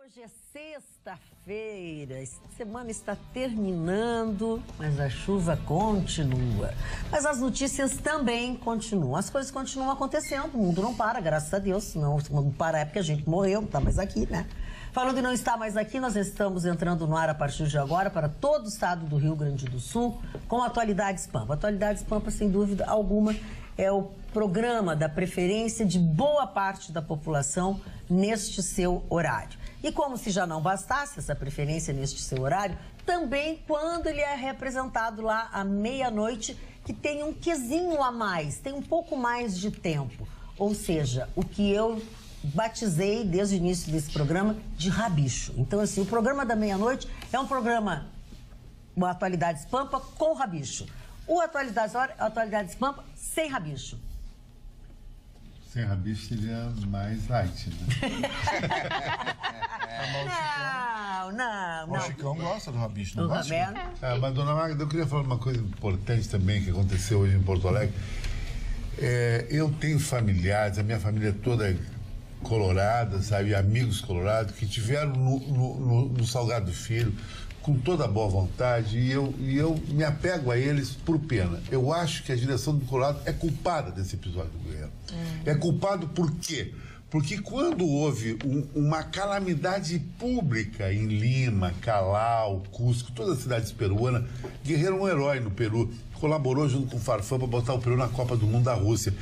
Hoje é sexta-feira, esta semana está terminando, mas a chuva continua. Mas as notícias também continuam, as coisas continuam acontecendo, o mundo não para, graças a Deus, senão não para é porque a gente morreu, não está mais aqui, né? Falando em não estar mais aqui, nós estamos entrando no ar a partir de agora para todo o estado do Rio Grande do Sul com Atualidades Pampa. Atualidades Pampa, sem dúvida alguma, é o programa da preferência de boa parte da população neste seu horário. E como se já não bastasse essa preferência neste seu horário, também quando ele é representado lá à meia-noite, que tem um quesinho a mais, tem um pouco mais de tempo. Ou seja, o que eu batizei desde o início desse programa de rabicho. Então, assim, o programa da meia-noite é um programa, o Atualidades Pampa com rabicho. O Atualidades Pampa sem rabicho. Sem rabicho seria mais light, né? O Chicão gosta do rabicho, não gosta? Mas, dona Magda, eu queria falar uma coisa importante também que aconteceu hoje em Porto Alegre. Eu tenho familiares, a minha família é toda colorada, sabe? Amigos colorados que tiveram no Salgado Filho com toda a boa vontade e eu me apego a eles por pena. Eu acho que a direção do Colorado é culpada desse episódio do Guerreiro. É culpado por quê? Porque quando houve uma calamidade pública em Lima, Calau, Cusco, todas as cidades peruanas, Guerreiro é um herói no Peru, colaborou junto com o Farfã para botar o Peru na Copa do Mundo da Rússia.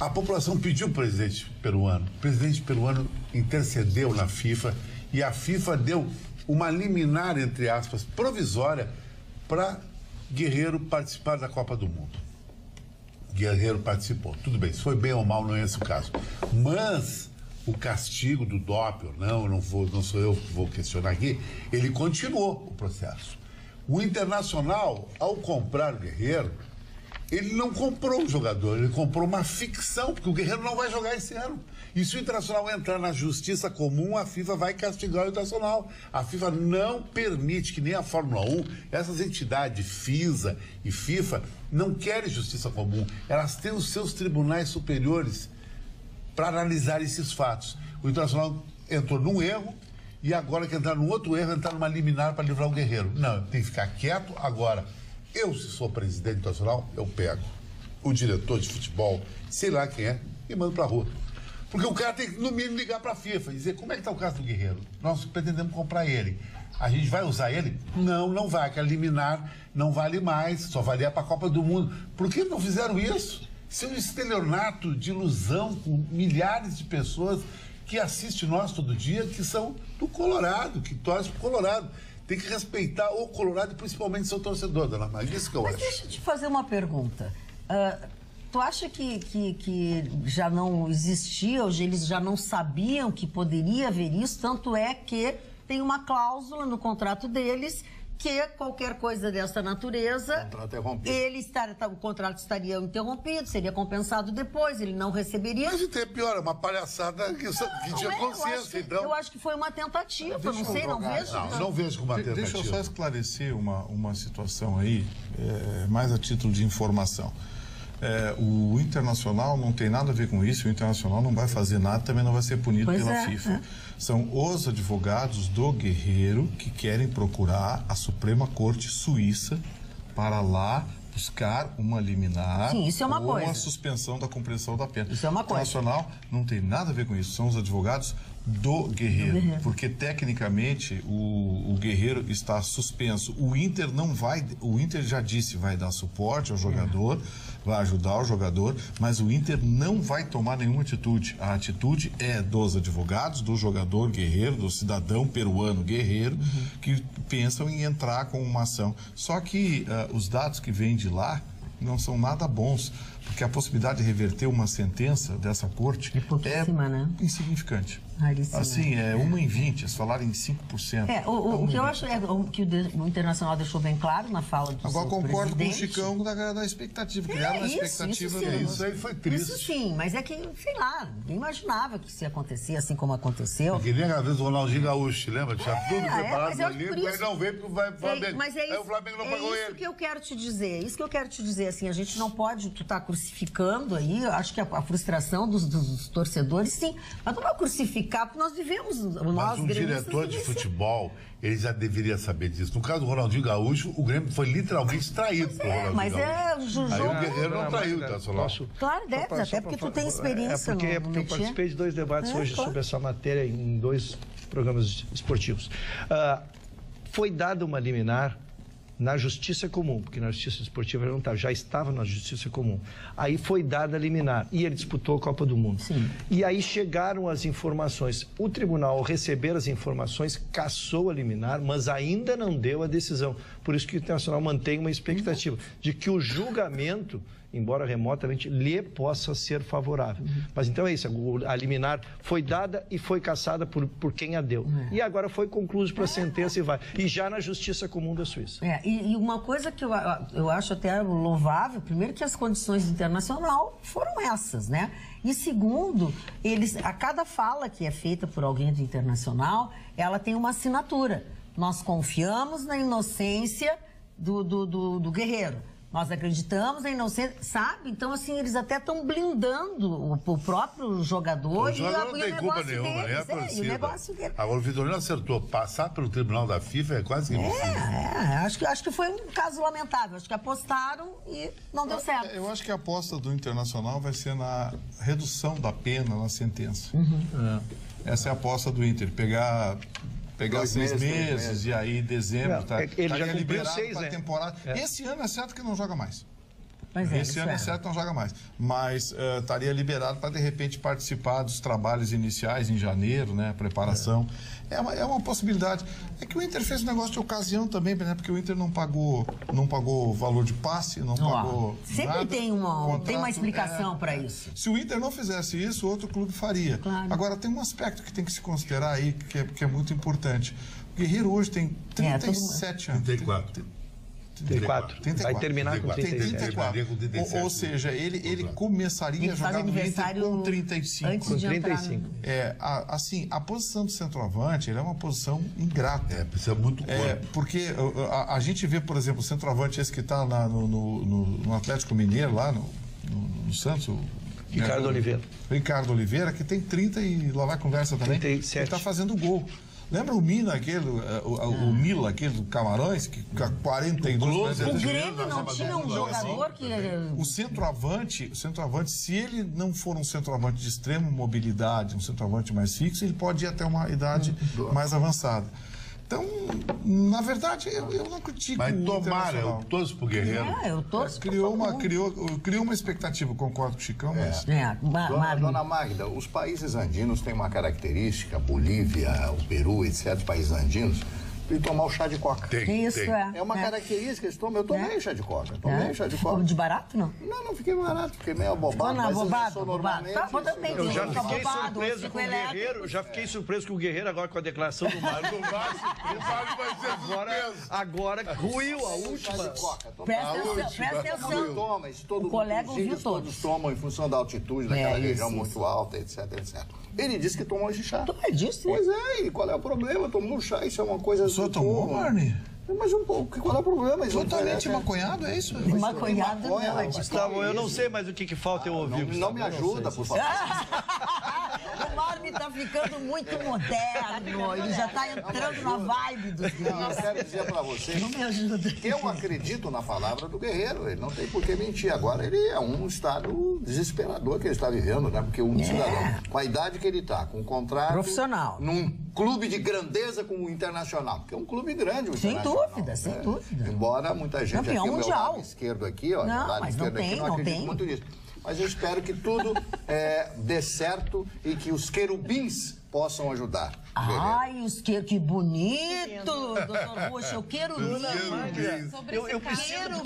A população pediu o presidente peruano intercedeu na FIFA e a FIFA deu uma liminar, entre aspas, provisória para Guerreiro participar da Copa do Mundo. Guerreiro participou. Tudo bem, se foi bem ou mal, não é esse o caso. Mas o castigo do doping, não sou eu que vou questionar aqui, ele continuou o processo. O Internacional, ao comprar o Guerreiro, ele não comprou um jogador, ele comprou uma ficção, porque o Guerreiro não vai jogar esse ano. E se o Internacional entrar na justiça comum, a FIFA vai castigar o Internacional. A FIFA não permite que nem a Fórmula 1, essas entidades, FISA e FIFA, não querem justiça comum. Elas têm os seus tribunais superiores para analisar esses fatos. O Internacional entrou num erro e agora que entrar num outro erro, entrar numa liminar para livrar o Guerreiro. Não, tem que ficar quieto agora. Eu, se sou presidente internacional, eu pego o diretor de futebol, sei lá quem é, e mando pra rua. Porque o cara tem que, no mínimo, ligar pra FIFA e dizer como é que tá o caso do Guerreiro. Nós pretendemos comprar ele. A gente vai usar ele? Não, não vai. Aquela liminar não vale mais, só valia pra Copa do Mundo. Por que não fizeram isso? Isso é um estelionato de ilusão com milhares de pessoas que assistem nós todo dia, que são do Colorado, que torcem pro Colorado. Tem que respeitar o Colorado e principalmente seu torcedor, dona Maria. Isso que eu acho. Mas deixa eu te fazer uma pergunta. Tu acha que já não existia, ou eles já não sabiam que poderia haver isso? Tanto é que tem uma cláusula no contrato deles que qualquer coisa dessa natureza, o contrato estaria interrompido, seria compensado depois, ele não receberia. Mas até pior, é uma palhaçada que tinha consciência, então. Eu acho que foi uma tentativa, não sei, não vejo. Não vejo como uma tentativa. Deixa eu só esclarecer uma situação aí, mais a título de informação. O Internacional não tem nada a ver com isso, o Internacional não vai fazer nada, também não vai ser punido pela FIFA. São os advogados do Guerreiro que querem procurar a Suprema Corte Suíça para lá buscar uma liminar. Sim, isso é uma coisa. Ou a suspensão da cumprição da pena. Isso é uma coisa. O Internacional não tem nada a ver com isso, são os advogados do Guerreiro, porque tecnicamente o Guerreiro está suspenso. O Inter já disse vai dar suporte ao jogador, vai ajudar o jogador, mas o Inter não vai tomar nenhuma atitude. A atitude é dos advogados, do jogador Guerreiro, do cidadão peruano Guerreiro, que pensam em entrar com uma ação. Só que os dados que vêm de lá não são nada bons, porque a possibilidade de reverter uma sentença dessa corte é insignificante. Assim, 1 em 20, eles falaram em 5%. O que eu acho que o Internacional deixou bem claro na fala do Agora concordo com o Chicão da expectativa, criaram uma expectativa. Isso aí foi triste. Isso sim, mas é que, sei lá, ninguém imaginava que isso ia acontecer assim como aconteceu. Que nem aquela vez o Ronaldinho Gaúcho, lembra? Tinha tudo preparado no Olímpico, mas não veio porque vai Flamengo. Mas é isso, aí o Flamengo não pagou ele. Isso que eu quero te dizer, assim, a gente não pode, tu tá crucificando aí, eu acho que a frustração dos torcedores, sim. Mas não vai crucificar, porque nós vivemos... Mas um diretor de futebol, ele já deveria saber disso. No caso do Ronaldinho Gaúcho, o Grêmio foi literalmente traído pelo Ronaldinho mas Gaúcho. O jogo... Aí o Guerreiro não traiu o Internacional. Claro, deve, até porque tu tem experiência porque eu participei de 2 debates hoje sobre essa matéria em 2 programas esportivos. Foi dada uma liminar na Justiça Comum, porque na Justiça Esportiva ele não estava, já estava na Justiça Comum. Aí foi dada a liminar e ele disputou a Copa do Mundo. Sim. E aí chegaram as informações. O tribunal, ao receber as informações, cassou a liminar, mas ainda não deu a decisão. Por isso que o Internacional mantém uma expectativa de que o julgamento, embora remotamente, lhe possa ser favorável. Mas então é isso, a liminar foi dada e foi cassada por quem a deu. E agora foi concluído para a sentença e vai. E já na Justiça Comum da Suíça. E uma coisa que eu acho até louvável, primeiro que as condições do Internacional foram essas, né? E segundo, a cada fala que é feita por alguém do Internacional, ela tem uma assinatura. Nós confiamos na inocência do Guerreiro. Nós acreditamos na inocência, sabe? Então, assim, eles até estão blindando o próprio jogador. O jogador não tem culpa nenhuma, nem a torcida. E o negócio deles. Agora, o Vitorino acertou. Passar pelo Tribunal da FIFA é quase que impossível. Acho que foi um caso lamentável. Acho que apostaram e não deu certo. Eu acho que a aposta do Internacional vai ser na redução da pena na sentença. Essa é a aposta do Inter. Pegar 6 meses e aí dezembro ele já cumpriu 6, para a temporada. Esse ano é certo que não joga mais. Esse ano é certo que não joga mais. Mas estaria liberado para, de repente, participar dos trabalhos iniciais em janeiro, né? Preparação. É uma possibilidade. É que o Inter fez um negócio de ocasião também, né? Porque o Inter não pagou valor de passe, não pagou sempre nada. Tem uma explicação para isso. Se o Inter não fizesse isso, outro clube faria. Claro. Agora, tem um aspecto que tem que se considerar aí, que é muito importante. O Guerreiro hoje tem 37 anos. 34. Vai terminar com 34. Ou seja, ele começaria a jogar no Inter com 35. Com 35. Assim, a posição do centroavante, ele é uma posição ingrata. Precisa muito corpo. Porque a gente vê, por exemplo, o centroavante esse que está lá no Atlético Mineiro, lá no Santos, Ricardo Oliveira. Ricardo Oliveira, que tem 30 e lá vai conversa também. 37. Ele está fazendo gol. Lembra o Mina, o Mila, aquele do Camarões, que 42... O Grêmio não tinha um jogador que... O centroavante, se ele não for um centroavante de extrema mobilidade, um centroavante mais fixo, ele pode ir até uma idade mais avançada. Então, na verdade, eu não critico. Mas tomara, eu torço pro Guerreiro. Eu torço. Criou uma expectativa, concordo com o Chicão, mas... Dona Magda, os países andinos têm uma característica, Bolívia, o Peru, etc., os países andinos, de tomar o chá de coca. Tem. É uma característica, eles tomam. Eu tomei chá de coca. Ficou de barato, não? Não fiquei barato, fiquei meio abobado. Eu já fiquei surpreso com o Guerreiro. Já fiquei surpreso com o Guerreiro agora com a declaração do Mário. Agora ruiu a última. Presta atenção. O colega ouviu todos. Tomam em função da altitude, daquela região muito alta, etc. Ele disse que tomou esse chá. Ele disse? Pois é, e qual é o problema? Tomou um chá, isso é uma coisa... O senhor tomou, Marne? Mas um pouco, qual é o problema? Totalmente maconhado, é isso? Maconhado não, Gustavo, eu não sei mais o que falta eu ouvir. Não me ajuda, por favor. O Marne tá ficando muito moderno, ele já tá entrando na vibe dos guerreiros. Eu quero dizer pra você, não me ajuda. Eu acredito na palavra do Guerreiro, ele não tem por que mentir. Agora ele é um estado desesperador que ele está vivendo, né? Porque um cidadão, com a idade que ele tá, com um contrato... Profissional. Num clube de grandeza como o Internacional, porque é um clube grande o Internacional. Sem dúvida. Embora muita gente campeão aqui, mundial. o meu lado esquerdo aqui, ó, não, lado esquerdo aqui, não acredito muito nisso. Mas eu espero que tudo dê certo e que os querubins possam ajudar. Ai, que bonito, doutor Rocha, o querubim. Eu preciso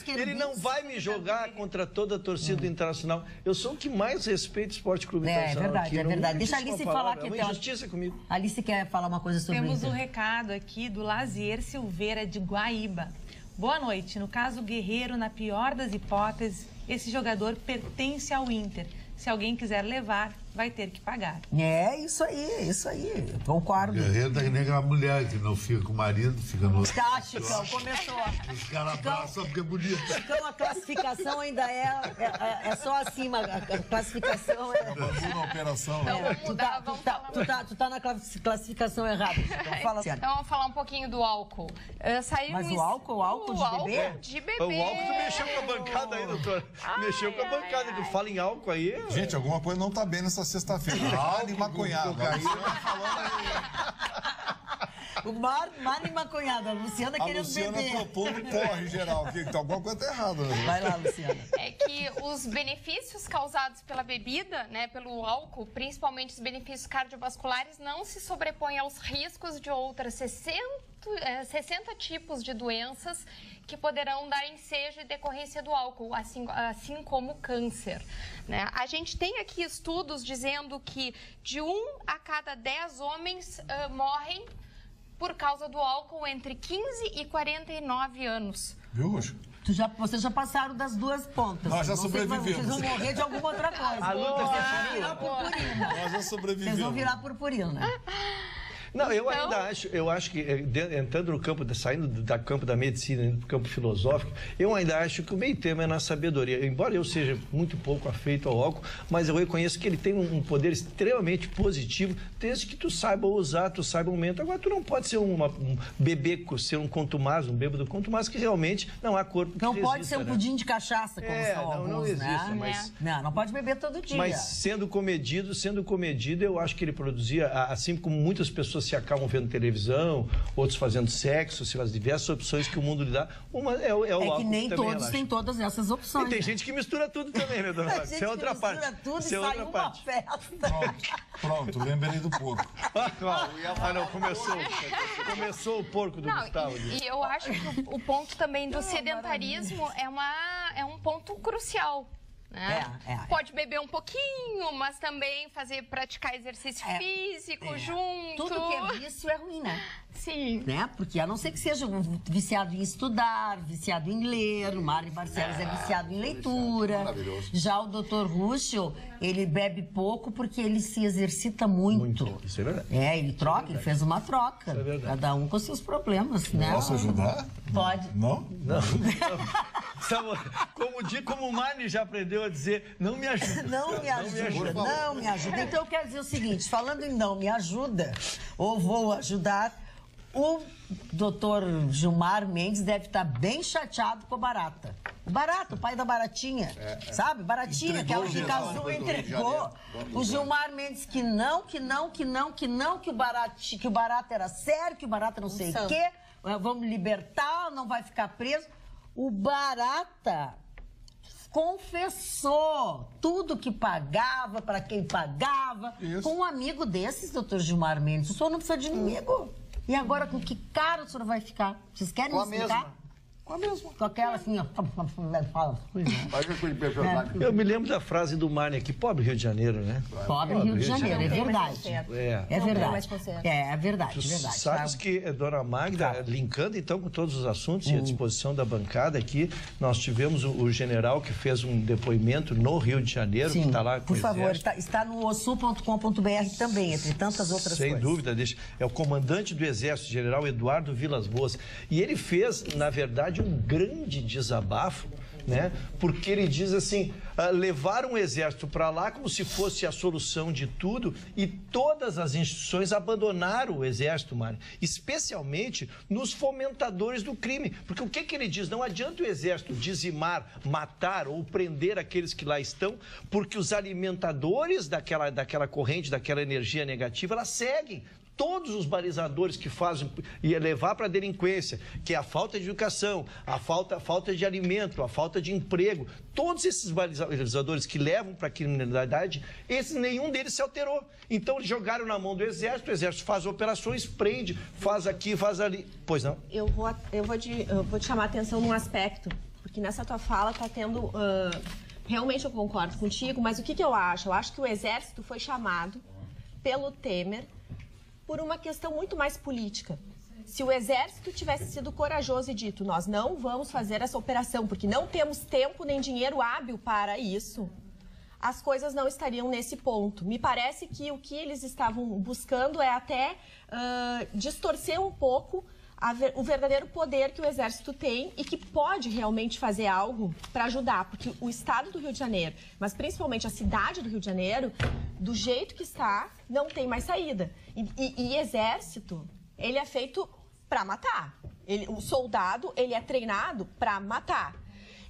que ele não vai me jogar contra toda a torcida do Internacional. Eu sou o que mais respeita o Esporte Clube Internacional. É verdade. Deixa a Alice falar aqui. É uma injustiça comigo. A Alice quer falar uma coisa sobre isso. Temos um recado aqui do Lazier Silveira de Guaíba. Boa noite. No caso Guerreiro, na pior das hipóteses, esse jogador pertence ao Inter. Se alguém quiser levar, vai ter que pagar. É isso aí. Concordo. Guerreiro tá que nem aquela mulher que não fica com o marido, fica no... Tá, Chicão, começou. Os caras abraçam porque é bonito. Chicão, a classificação ainda é só acima. A classificação é... Na operação, né? Tu tá na classificação errada, Chicão. Fala sério. Então, vamos falar um pouquinho do álcool. Mas o álcool de bebê? De bebê. O álcool tu mexeu com a bancada aí, doutor. Mexeu com a bancada. Tu fala em álcool aí. Gente, alguma coisa não tá bem nessa sexta-feira. Mani maconhado. O Mani maconhada, a Luciana querendo Luciana beber. propondo porre em geral. Então alguma coisa tá errada. Né? Vai lá, Luciana. É que os benefícios causados pela bebida, né, pelo álcool, principalmente os benefícios cardiovasculares, não se sobrepõem aos riscos de outras 60 tipos de doenças que poderão dar ensejo e decorrência do álcool, assim como câncer. Né? A gente tem aqui estudos dizendo que de 1 a cada 10 homens morrem por causa do álcool entre 15 e 49 anos. Viu, Roxo? Vocês já passaram das duas pontas. Nós já Não sei se sobrevivemos. Vocês vão morrer de alguma outra coisa. A luta Vocês vão virar purpurina. Nós já sobrevivemos. Vocês vão virar purpurina. Não, eu acho que, entrando no campo, saindo do campo da medicina, indo para o campo filosófico, eu ainda acho que o meio termo é na sabedoria. Embora eu seja muito pouco afeito ao álcool, mas eu reconheço que ele tem um poder extremamente positivo, desde que tu saiba usar, tu saiba o momento. Agora, tu não pode ser um bebê, ser um contumaz, um bêbado contumaz, que realmente não há corpo que Não resista, pode ser um né? pudim de cachaça, como são alguns, não existe, né? mas... Não pode beber todo dia. Mas sendo comedido, eu acho que ele produzia, assim como muitas pessoas se acabam vendo televisão, outros fazendo sexo, as diversas opções que o mundo lhe dá. Uma é o álcool. É que nem todos relaxa. têm todas essas opções. E tem né? gente que mistura tudo também, né, dona Max? Isso é outra parte. Mistura tudo Isso é e sai outra uma parte. festa. Pronto, lembrei do porco. Não, começou o porco do Gustavo. E eu acho que o ponto também do sedentarismo é um ponto crucial. Né? Pode beber um pouquinho, mas também praticar exercício físico junto. Tudo que é vício é ruim, né? Sim. Né? Porque a não ser que seja viciado em estudar, viciado em ler, o Mário Barcelos é viciado em leitura. Maravilhoso. Já o Dr. Ruschel, ele bebe pouco porque ele se exercita muito. Isso é verdade. Ele troca, ele fez uma troca. é verdade. Cada um com seus problemas, né? Posso ajudar? Pode. Não? Não. Como o Mani já aprendeu a dizer, não me ajuda. Não me ajuda. Então eu quero dizer o seguinte, falando em não me ajuda, ou vou ajudar, o doutor Gilmar Mendes deve estar bem chateado com a Barata. O pai da Baratinha, sabe? Baratinha, Entregou aquela que geral, casou, do Rio de entregou. Janeiro. O Gilmar Mendes que o Barata era sério, que o Barata não sei o quê, vamos libertar, não vai ficar preso. O Barata confessou tudo que pagava, para quem pagava, com um amigo desses, doutor Gilmar Mendes. O senhor não precisa de inimigo. E agora, com que cara o senhor vai ficar? Vocês querem me explicar? Com a mesma. Com aquela assim, ó. Eu me lembro da frase do Mani aqui, pobre Rio de Janeiro, né? Pobre Rio de Janeiro, é verdade. É verdade. É verdade. Sabes que, dona Magda, linkando então com todos os assuntos e à disposição da bancada aqui, nós tivemos o general que fez um depoimento no Rio de Janeiro, Sim, que está lá com por o favor, Exército. está no osul.com.br também, entre tantas outras Sem coisas. dúvida, é o comandante do Exército, general Eduardo Vilas Boas. E ele fez, na verdade, um grande desabafo, né? Porque ele diz assim, levaram o Exército para lá como se fosse a solução de tudo e todas as instituições abandonaram o Exército, Mário, especialmente nos fomentadores do crime. Porque o que ele diz? Não adianta o Exército dizimar, matar ou prender aqueles que lá estão, porque os alimentadores daquela corrente, daquela energia negativa, elas seguem. Todos os balizadores que fazem e levar para a delinquência, que é a falta de educação, a falta de alimento, a falta de emprego, todos esses balizadores que levam para a criminalidade, nenhum deles se alterou. Então, eles jogaram na mão do Exército, o Exército faz operações, prende, faz aqui, faz ali. Pois não? Eu vou te chamar a atenção num aspecto, porque nessa tua fala está tendo... realmente eu concordo contigo, mas o que eu acho? Eu acho que o Exército foi chamado pelo Temer por uma questão muito mais política. Se o Exército tivesse sido corajoso e dito, nós não vamos fazer essa operação, porque não temos tempo nem dinheiro hábil para isso, as coisas não estariam nesse ponto. Me parece que o que eles estavam buscando é até distorcer um pouco o verdadeiro poder que o Exército tem e que pode realmente fazer algo para ajudar, porque o Estado do Rio de Janeiro, mas principalmente a cidade do Rio de Janeiro, do jeito que está, não tem mais saída. E Exército, ele é feito para matar. O soldado, ele é treinado para matar.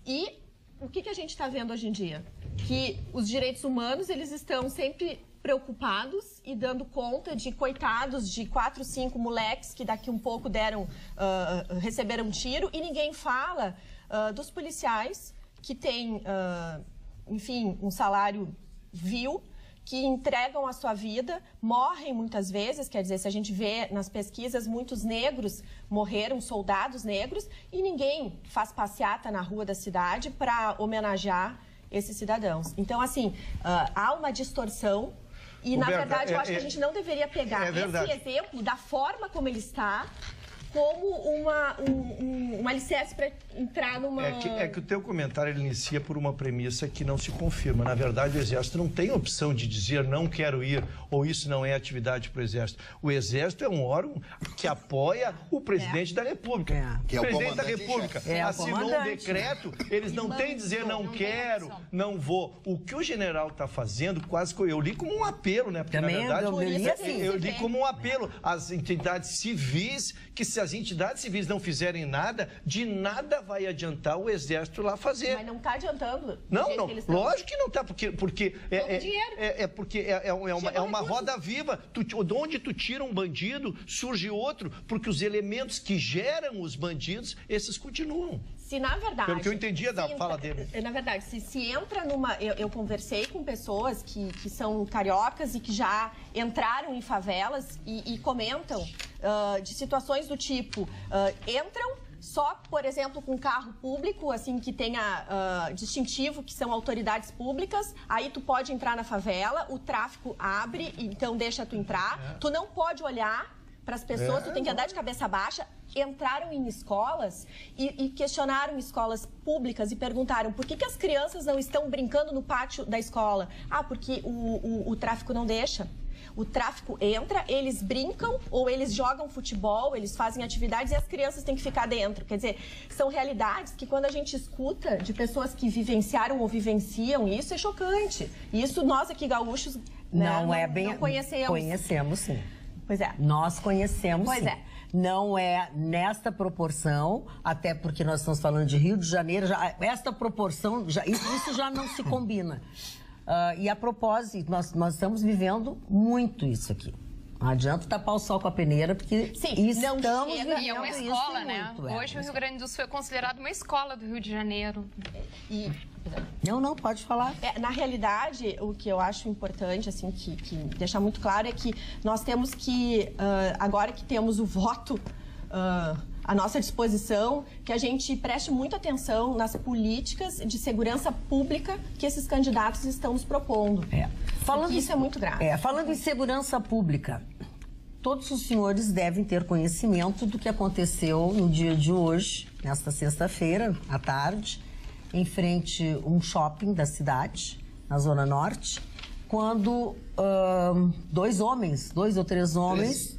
E o que a gente está vendo hoje em dia? Que os direitos humanos, eles estão sempre preocupados e dando conta de coitados de 4, 5 moleques que daqui um pouco receberam um tiro, e ninguém fala dos policiais que têm, enfim, um salário vil, que entregam a sua vida, morrem muitas vezes, quer dizer, se a gente vê nas pesquisas, muitos negros morreram, soldados negros, e ninguém faz passeata na rua da cidade para homenagear esses cidadãos. Então, assim, há uma distorção. E, na verdade, eu acho que a gente não deveria pegar esse exemplo, da forma como ele está, como um alicerce para entrar numa... É que o teu comentário ele inicia por uma premissa que não se confirma. Na verdade, o Exército não tem opção de dizer não quero ir ou isso não é atividade para o Exército. O Exército é um órgão que apoia o presidente da República. Que é o presidente da República assinou um decreto, eles não têm de dizer não quero, não vou. O que o general está fazendo, quase que eu li como um apelo, né? Porque, também, na verdade, eu li como um apelo às entidades civis, que se as entidades civis não fizerem nada, de nada vai adiantar o Exército lá fazer. Mas não está adiantando. Não, lógico que não está, porque é uma roda viva. De onde tu tira um bandido, surge outro, porque os elementos que geram os bandidos, esses continuam. Se, na verdade... Pelo que eu entendia da fala dele. Na verdade, se entra numa... Eu conversei com pessoas que são cariocas e que já entraram em favelas e comentam de situações do tipo... entram só, por exemplo, com carro público, assim, que tenha distintivo, que são autoridades públicas, aí tu pode entrar na favela, o tráfico abre, então deixa tu entrar. Tu não pode olhar para as pessoas, tu tem que andar de cabeça baixa. Entraram em escolas e questionaram escolas públicas e perguntaram por que as crianças não estão brincando no pátio da escola. Ah, porque o tráfico não deixa. O tráfico entra, eles brincam ou eles jogam futebol, eles fazem atividades e as crianças têm que ficar dentro. Quer dizer, são realidades que quando a gente escuta de pessoas que vivenciaram ou vivenciam isso, é chocante. E isso nós aqui gaúchos não conhecemos. Conhecemos, sim. Pois é. Nós conhecemos, pois sim. É. Não é nesta proporção, até porque nós estamos falando de Rio de Janeiro, esta proporção, isso já não se combina. E a propósito, nós estamos vivendo muito isso aqui. Não adianta tapar o sol com a peneira, porque estamos vivendo e é uma escola, isso né? muito. Hoje o Rio Grande do Sul é considerado uma escola do Rio de Janeiro. Não, pode falar. Na realidade, o que eu acho importante, assim, que deixar muito claro é que nós temos que, agora que temos o voto à nossa disposição, que a gente preste muita atenção nas políticas de segurança pública que esses candidatos estão nos propondo. Isso é muito grave. Falando em segurança pública, todos os senhores devem ter conhecimento do que aconteceu no dia de hoje, nesta sexta-feira, à tarde, em frente a um shopping da cidade, na Zona Norte, quando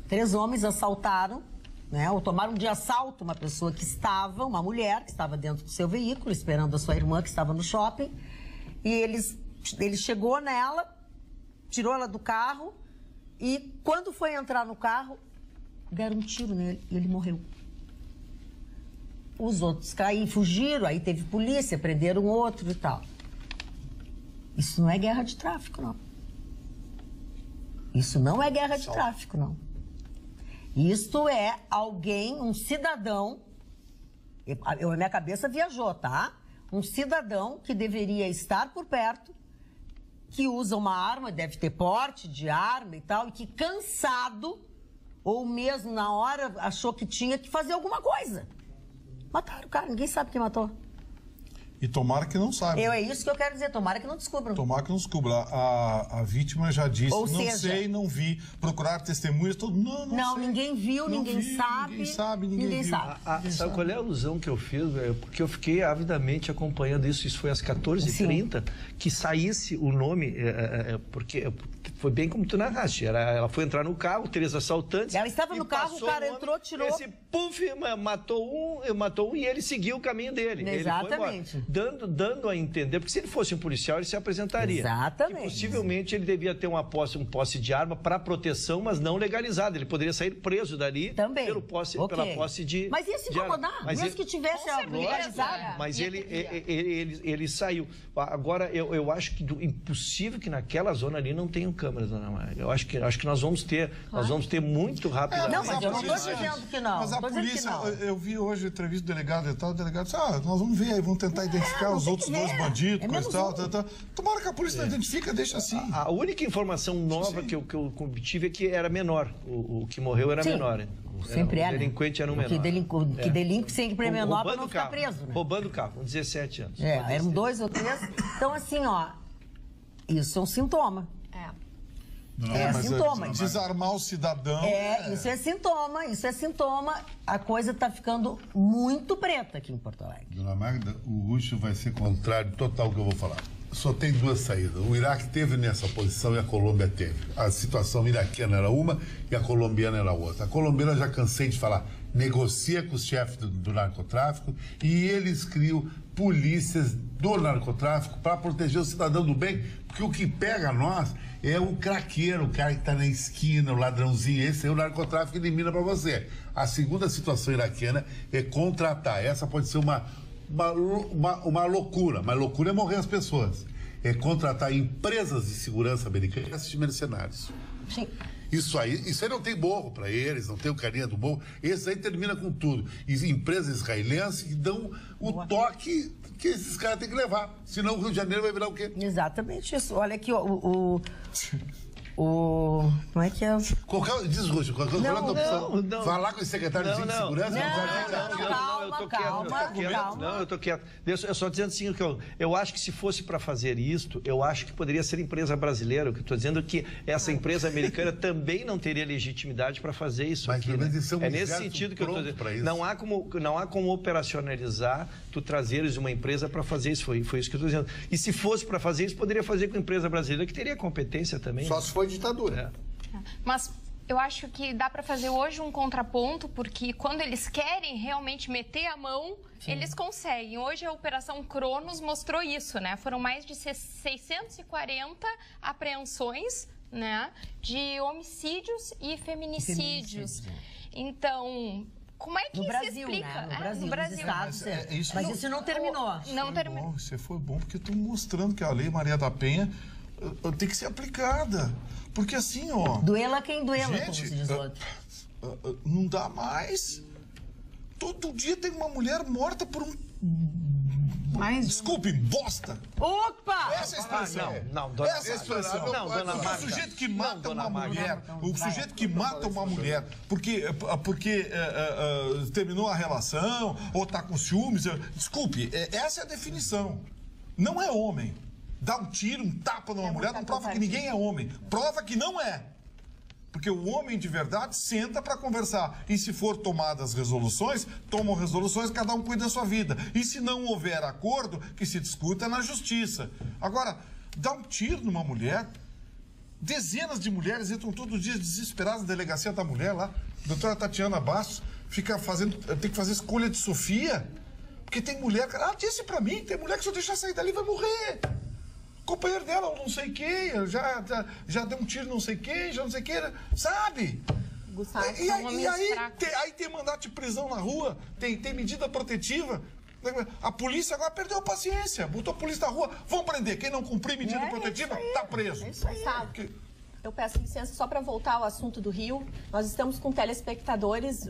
três homens assaltaram, né, ou tomaram de assalto uma mulher que estava dentro do seu veículo, esperando a sua irmã que estava no shopping, e ele chegou nela, tirou ela do carro, e quando foi entrar no carro, deram um tiro nele e ele morreu. Os outros caíram, fugiram, aí teve polícia, prenderam outro e tal. Isso não é guerra de tráfico, não. Isso não é guerra de tráfico, não. Isto é alguém, um cidadão, a minha cabeça viajou, tá? Um cidadão que deveria estar por perto, que usa uma arma, deve ter porte de arma e tal, e que cansado, ou mesmo na hora, achou que tinha que fazer alguma coisa. Mataram o cara, ninguém sabe quem matou. E tomara que não saiba. É isso que eu quero dizer, tomara que não descubram. Tomara que não descubra. A vítima já disse, Ou não seja, sei, não vi. Procurar testemunhas, todo mundo. Não sei. Ninguém viu, Não ninguém vi, sabe. Ninguém sabe, ninguém viu. sabe. Sabe qual é a alusão que eu fiz? Porque eu fiquei avidamente acompanhando isso. Isso foi às 14h30 que saísse o nome, porque foi bem como tu narraste. Ela foi entrar no carro, 3 assaltantes. Ela estava no carro, o cara entrou, tirou. Esse puf, matou um e ele seguiu o caminho dele. Exatamente. Ele foi dando a entender, porque se ele fosse um policial, ele se apresentaria. Exatamente. Que possivelmente ele devia ter um posse de arma para proteção, mas não legalizada. Ele poderia sair preso dali também. Pela posse de. Mas ia se incomodar, mesmo que tivesse legalizada. Mas ele saiu. Agora, eu acho que impossível que naquela zona ali não tenham câmeras, dona Maria. Eu acho que nós vamos ter muito rapidamente. Não, mas eu não estou dizendo que não. Mas a polícia, eu vi hoje a entrevista do delegado e tal, o delegado disse, nós vamos ver aí, vamos tentar identificar os outros 2 bandidos, coisa e tal. Tomara que a polícia não identifica, deixa assim. A única informação nova que eu obtive é que era menor. O que morreu era menor. Sempre O delinquente era um menor. Que delinque sempre é menor para não ficar preso. Né? Roubando o carro, com 17 anos. Eram 2 ou 3. Então, assim, isso é um sintoma. Sintoma. Desarmar o cidadão. Isso é sintoma. A coisa está ficando muito preta aqui em Porto Alegre. Dona Magda, o Ruxo vai ser contrário total ao que eu vou falar. Só tem 2 saídas. O Iraque teve nessa posição e a Colômbia teve. A situação iraquiana era uma e a colombiana era outra. A colombiana, já cansei de falar, negocia com os chefes do narcotráfico e eles criam polícias do narcotráfico para proteger o cidadão do bem, porque o que pega nós é o craqueiro, o cara que está na esquina, o ladrãozinho. Esse é o narcotráfico que elimina para você. A segunda situação iraquiana é contratar. Essa pode ser uma loucura, mas loucura é morrer as pessoas. É contratar empresas de segurança americanas de mercenários. Sim. Isso aí não tem morro para eles, não tem o carinha do morro. Esse aí termina com tudo. E empresas israelenses que dão o toque que esses caras têm que levar. Senão o Rio de Janeiro vai virar o quê? Exatamente isso. Olha aqui, como é que é? Diz, Ruxo, qualquer outra opção. Falar com o secretário de Segurança? Não, eu tô quieto. Eu só dizendo assim, que eu acho que se fosse para fazer isto, eu acho que poderia ser empresa brasileira. O que eu estou dizendo é que essa empresa americana também não teria legitimidade para fazer isso. Mas aqui, né? É nesse sentido que eu estou dizendo. Não há como operacionalizar, tu trazeres uma empresa para fazer isso. Foi isso que eu estou dizendo. E se fosse para fazer isso, poderia fazer com a empresa brasileira, que teria competência também. Só se for ditadura. Mas eu acho que dá para fazer hoje um contraponto, porque quando eles querem realmente meter a mão, eles conseguem. Hoje a Operação Cronos mostrou isso, né? Foram mais de 640 apreensões, né, de homicídios e feminicídios. Então, como é que no se Brasil, explica? Né? No Brasil, Estados, mas isso não terminou. Não terminou. Isso foi bom, porque eu estou mostrando que a Lei Maria da Penha tem que ser aplicada. Porque assim, duela quem duela, gente, como se diz outro. Não dá mais. Todo dia tem uma mulher morta por um... Desculpe, bosta! Opa! Essa é a expressão. Dona Marta. O sujeito que mata uma mulher, o sujeito que mata uma mulher porque terminou a relação ou tá com ciúmes, desculpe, essa é a definição. Não é homem. Dar um tiro, um tapa numa mulher não prova que ninguém é homem. Prova que não é. Porque o homem de verdade senta para conversar. E se for tomadas resoluções, tomam resoluções, cada um cuida da sua vida. E se não houver acordo, que se discuta na justiça. Agora, dar um tiro numa mulher, dezenas de mulheres entram todos os dias desesperadas na delegacia da mulher lá. A doutora Tatiana Bastos tem que fazer escolha de Sofia. Porque tem mulher... disse para mim, tem mulher que se eu deixar sair dali vai morrer. O companheiro dela, não sei quem, já deu um tiro não sei quem, já não sei quem, sabe? Gustavo, aí tem mandato de prisão na rua, tem medida protetiva. A polícia agora perdeu a paciência, botou a polícia na rua, vão prender. Quem não cumprir medida protetiva, tá preso. Gustavo, eu peço licença só para voltar ao assunto do Rio. Nós estamos com telespectadores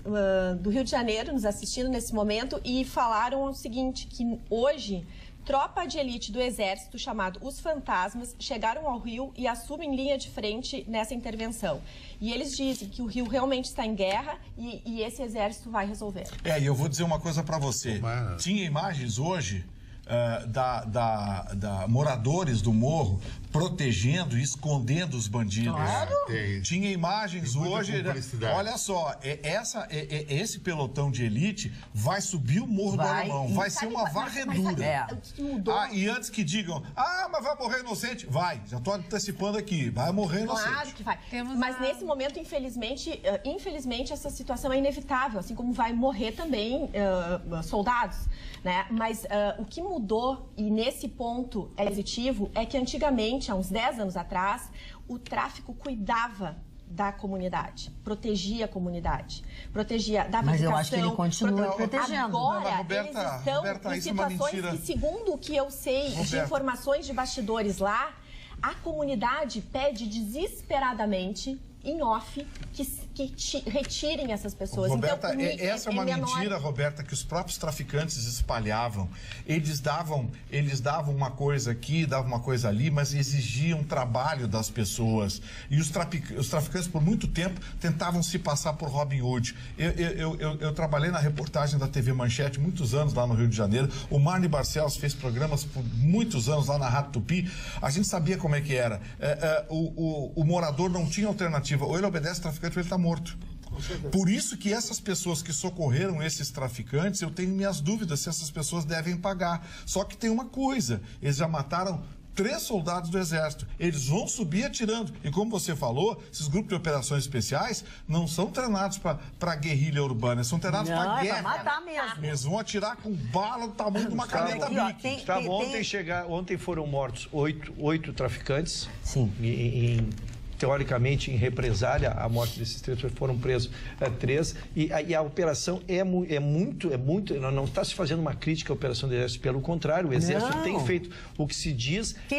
do Rio de Janeiro nos assistindo nesse momento e falaram o seguinte, que hoje... Tropa de elite do Exército, chamado Os Fantasmas, chegaram ao Rio e assumem linha de frente nessa intervenção. E eles dizem que o Rio realmente está em guerra e esse Exército vai resolver. E eu vou dizer uma coisa para você. Tinha imagens hoje moradores do morro protegendo e escondendo os bandidos. Claro. Tinha imagens hoje. Olha só, esse pelotão de elite vai subir o Morro do Alemão. Vai ser uma varredura. E antes que digam, mas vai morrer inocente. Vai, já estou antecipando aqui. Vai morrer inocente. Claro que vai. Mas nesse momento, infelizmente, essa situação é inevitável, assim como vai morrer também soldados, né? Mas o que mudou, e nesse ponto é positivo, é que antigamente, há uns 10 anos atrás, o tráfico cuidava da comunidade, protegia a comunidade, dava Mas educação. eu acho que ele continua protegendo. Agora, Roberta, eles estão em situações que, segundo o que eu sei de informações de bastidores lá, a comunidade pede desesperadamente, em off, que retirem essas pessoas. Roberta, então, essa é uma mentira, Roberta, que os próprios traficantes espalhavam. Eles davam uma coisa aqui, davam uma coisa ali, mas exigiam trabalho das pessoas. E os traficantes, por muito tempo, tentavam se passar por Robin Hood. Eu trabalhei na reportagem da TV Manchete muitos anos lá no Rio de Janeiro. O Marne Barcelos fez programas por muitos anos lá na Rádio Tupi. A gente sabia como é que era. O morador não tinha alternativa. Ou ele obedece ao traficante ou ele está morto. Por isso que essas pessoas que socorreram esses traficantes, eu tenho minhas dúvidas se essas pessoas devem pagar. Só que tem uma coisa, eles já mataram 3 soldados do Exército. Eles vão subir atirando. E como você falou, esses grupos de operações especiais não são treinados para guerrilha urbana, são treinados para guerra. Para matar mesmo. Eles vão atirar com bala do tamanho de uma caneta Bic. Ontem foram mortos 8 traficantes. Sim. Teoricamente, em represália, a morte desses 3 foram presos 3. E a operação é muito, não está se fazendo uma crítica à operação do Exército, pelo contrário, o Exército tem feito o que se diz que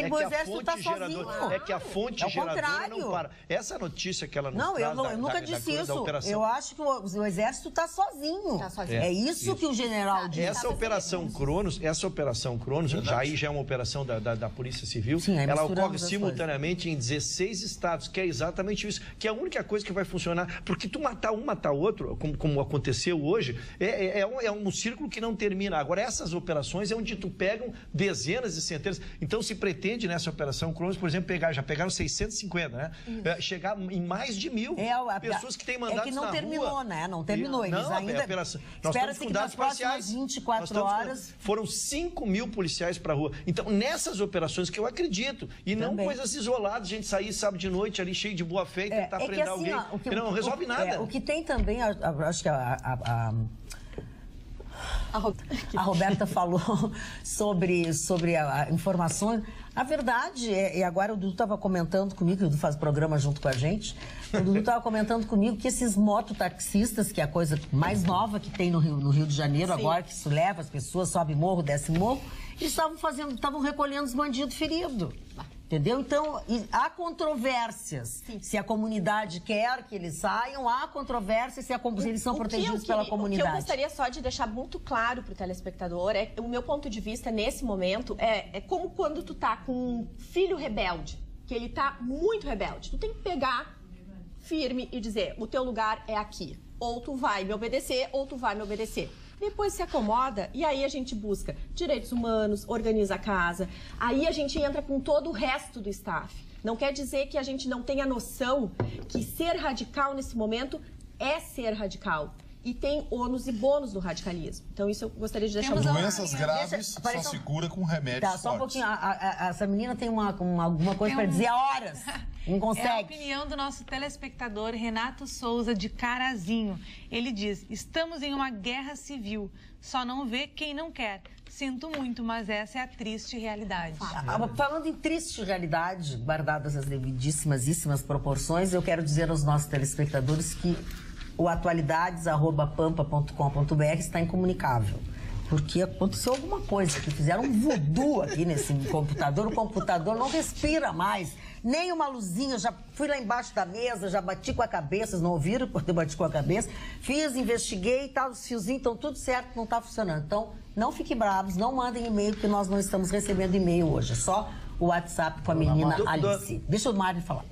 a fonte geradora não para. Essa notícia que ela nos traz eu nunca disse isso. Eu acho que o Exército está sozinho. É isso que o general disse. Essa operação Cronos, já é uma operação da Polícia Civil, ela ocorre simultaneamente em 16 estados. Que é exatamente isso, que é a única coisa que vai funcionar, porque tu matar outro, como aconteceu hoje, é um círculo que não termina. Agora, essas operações é onde tu pegam dezenas e centenas. Então, se pretende nessa operação Cronos, por exemplo, já pegaram 650, né? Chegar em mais de 1.000 pessoas que têm mandados na rua. É que não terminou, né? Não terminou. Eles ainda... Espera-se que nas próximas 24 horas... Foram 5.000 policiais para a rua. Então, nessas operações que eu acredito, e não coisas isoladas, a gente sair sábado de noite ali cheio de boa fé e tentar prender alguém, que não resolve nada. O que tem também, acho que a Roberta falou sobre informações. A verdade e agora o Dudu estava comentando comigo, que o Dudu faz programa junto com a gente, o Dudu estava comentando comigo que esses mototaxistas, que é a coisa mais nova que tem no Rio de Janeiro, agora, que isso leva as pessoas, sobe morro, desce morro, eles estavam recolhendo os bandidos feridos. Entendeu? Então, há controvérsias. Sim. Se a comunidade quer que eles saiam, há controvérsias se eles são protegidos pela comunidade. O que eu gostaria só de deixar muito claro para o telespectador o meu ponto de vista nesse momento é como quando tu tá com um filho rebelde, que ele tá muito rebelde. Tu tem que pegar firme e dizer, o teu lugar é aqui. Ou tu vai me obedecer, ou tu vai me obedecer. Depois se acomoda e aí a gente busca direitos humanos, organiza a casa. Aí a gente entra com todo o resto do staff. Não quer dizer que a gente não tenha noção que ser radical nesse momento é ser radical. E tem ônus e bônus do radicalismo. Então isso eu gostaria de deixar muito claro. Doenças graves só se cura com remédios fortes. Só um pouquinho. Essa menina tem alguma coisa para dizer há horas. Não consegue. É a opinião do nosso telespectador Renato Souza, de Carazinho. Ele diz, estamos em uma guerra civil, só não vê quem não quer. Sinto muito, mas essa é a triste realidade. Falando em triste realidade, guardadas as devidíssimas proporções, eu quero dizer aos nossos telespectadores que o atualidades@pampa.com.br está incomunicável. Porque aconteceu alguma coisa, que fizeram um voodoo aqui nesse computador. O computador não respira mais. Nem uma luzinha, já fui lá embaixo da mesa, já bati com a cabeça, vocês não ouviram quando eu bati com a cabeça. Investiguei e tal, os fiozinhos estão tudo certo, não está funcionando. Então, não fiquem bravos, não mandem e-mail, porque nós não estamos recebendo e-mail hoje. É só o WhatsApp com a menina Alice. Deixa o Mário falar.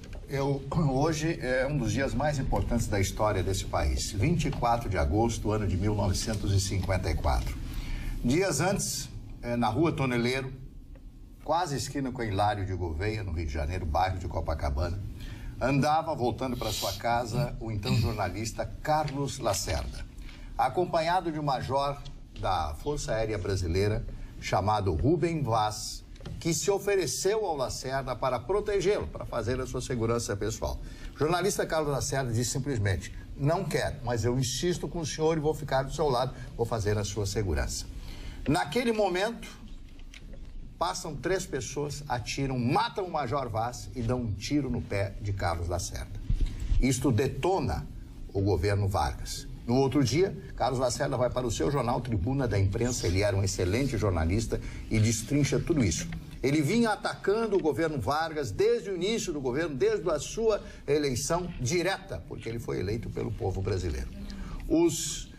Hoje é um dos dias mais importantes da história desse país. 24 de agosto do ano de 1954. Dias antes, na Rua Toneleiro, quase esquina com a Hilário de Gouveia, no Rio de Janeiro, bairro de Copacabana, andava voltando para sua casa o então jornalista Carlos Lacerda, acompanhado de um major da Força Aérea Brasileira chamado Rubem Vaz, que se ofereceu ao Lacerda para protegê-lo, para fazer a sua segurança pessoal. O jornalista Carlos Lacerda disse simplesmente: não quero, mas eu insisto com o senhor e vou ficar do seu lado, vou fazer a sua segurança. Naquele momento, passam 3 pessoas, atiram, matam o Major Vaz e dão um tiro no pé de Carlos Lacerda. Isto detona o governo Vargas. No outro dia, Carlos Lacerda vai para o seu jornal Tribuna da Imprensa, ele era um excelente jornalista e destrincha tudo isso. Ele vinha atacando o governo Vargas desde o início do governo, desde a sua eleição direta, porque ele foi eleito pelo povo brasileiro. Os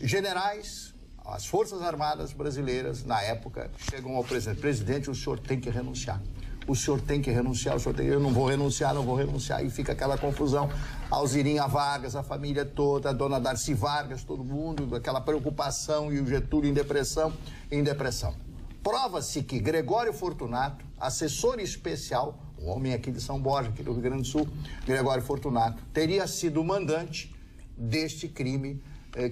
generais, as Forças Armadas brasileiras, na época, chegam ao presidente: presidente, o senhor tem que renunciar. O senhor tem que renunciar, o senhor tem que... Eu não vou renunciar, não vou renunciar. E fica aquela confusão. Alzirinha Vargas, a família toda, a dona Darcy Vargas, todo mundo, aquela preocupação, e o Getúlio em depressão. Prova-se que Gregório Fortunato, assessor especial, um homem aqui de São Borja, aqui do Rio Grande do Sul, Gregório Fortunato, teria sido o mandante deste crime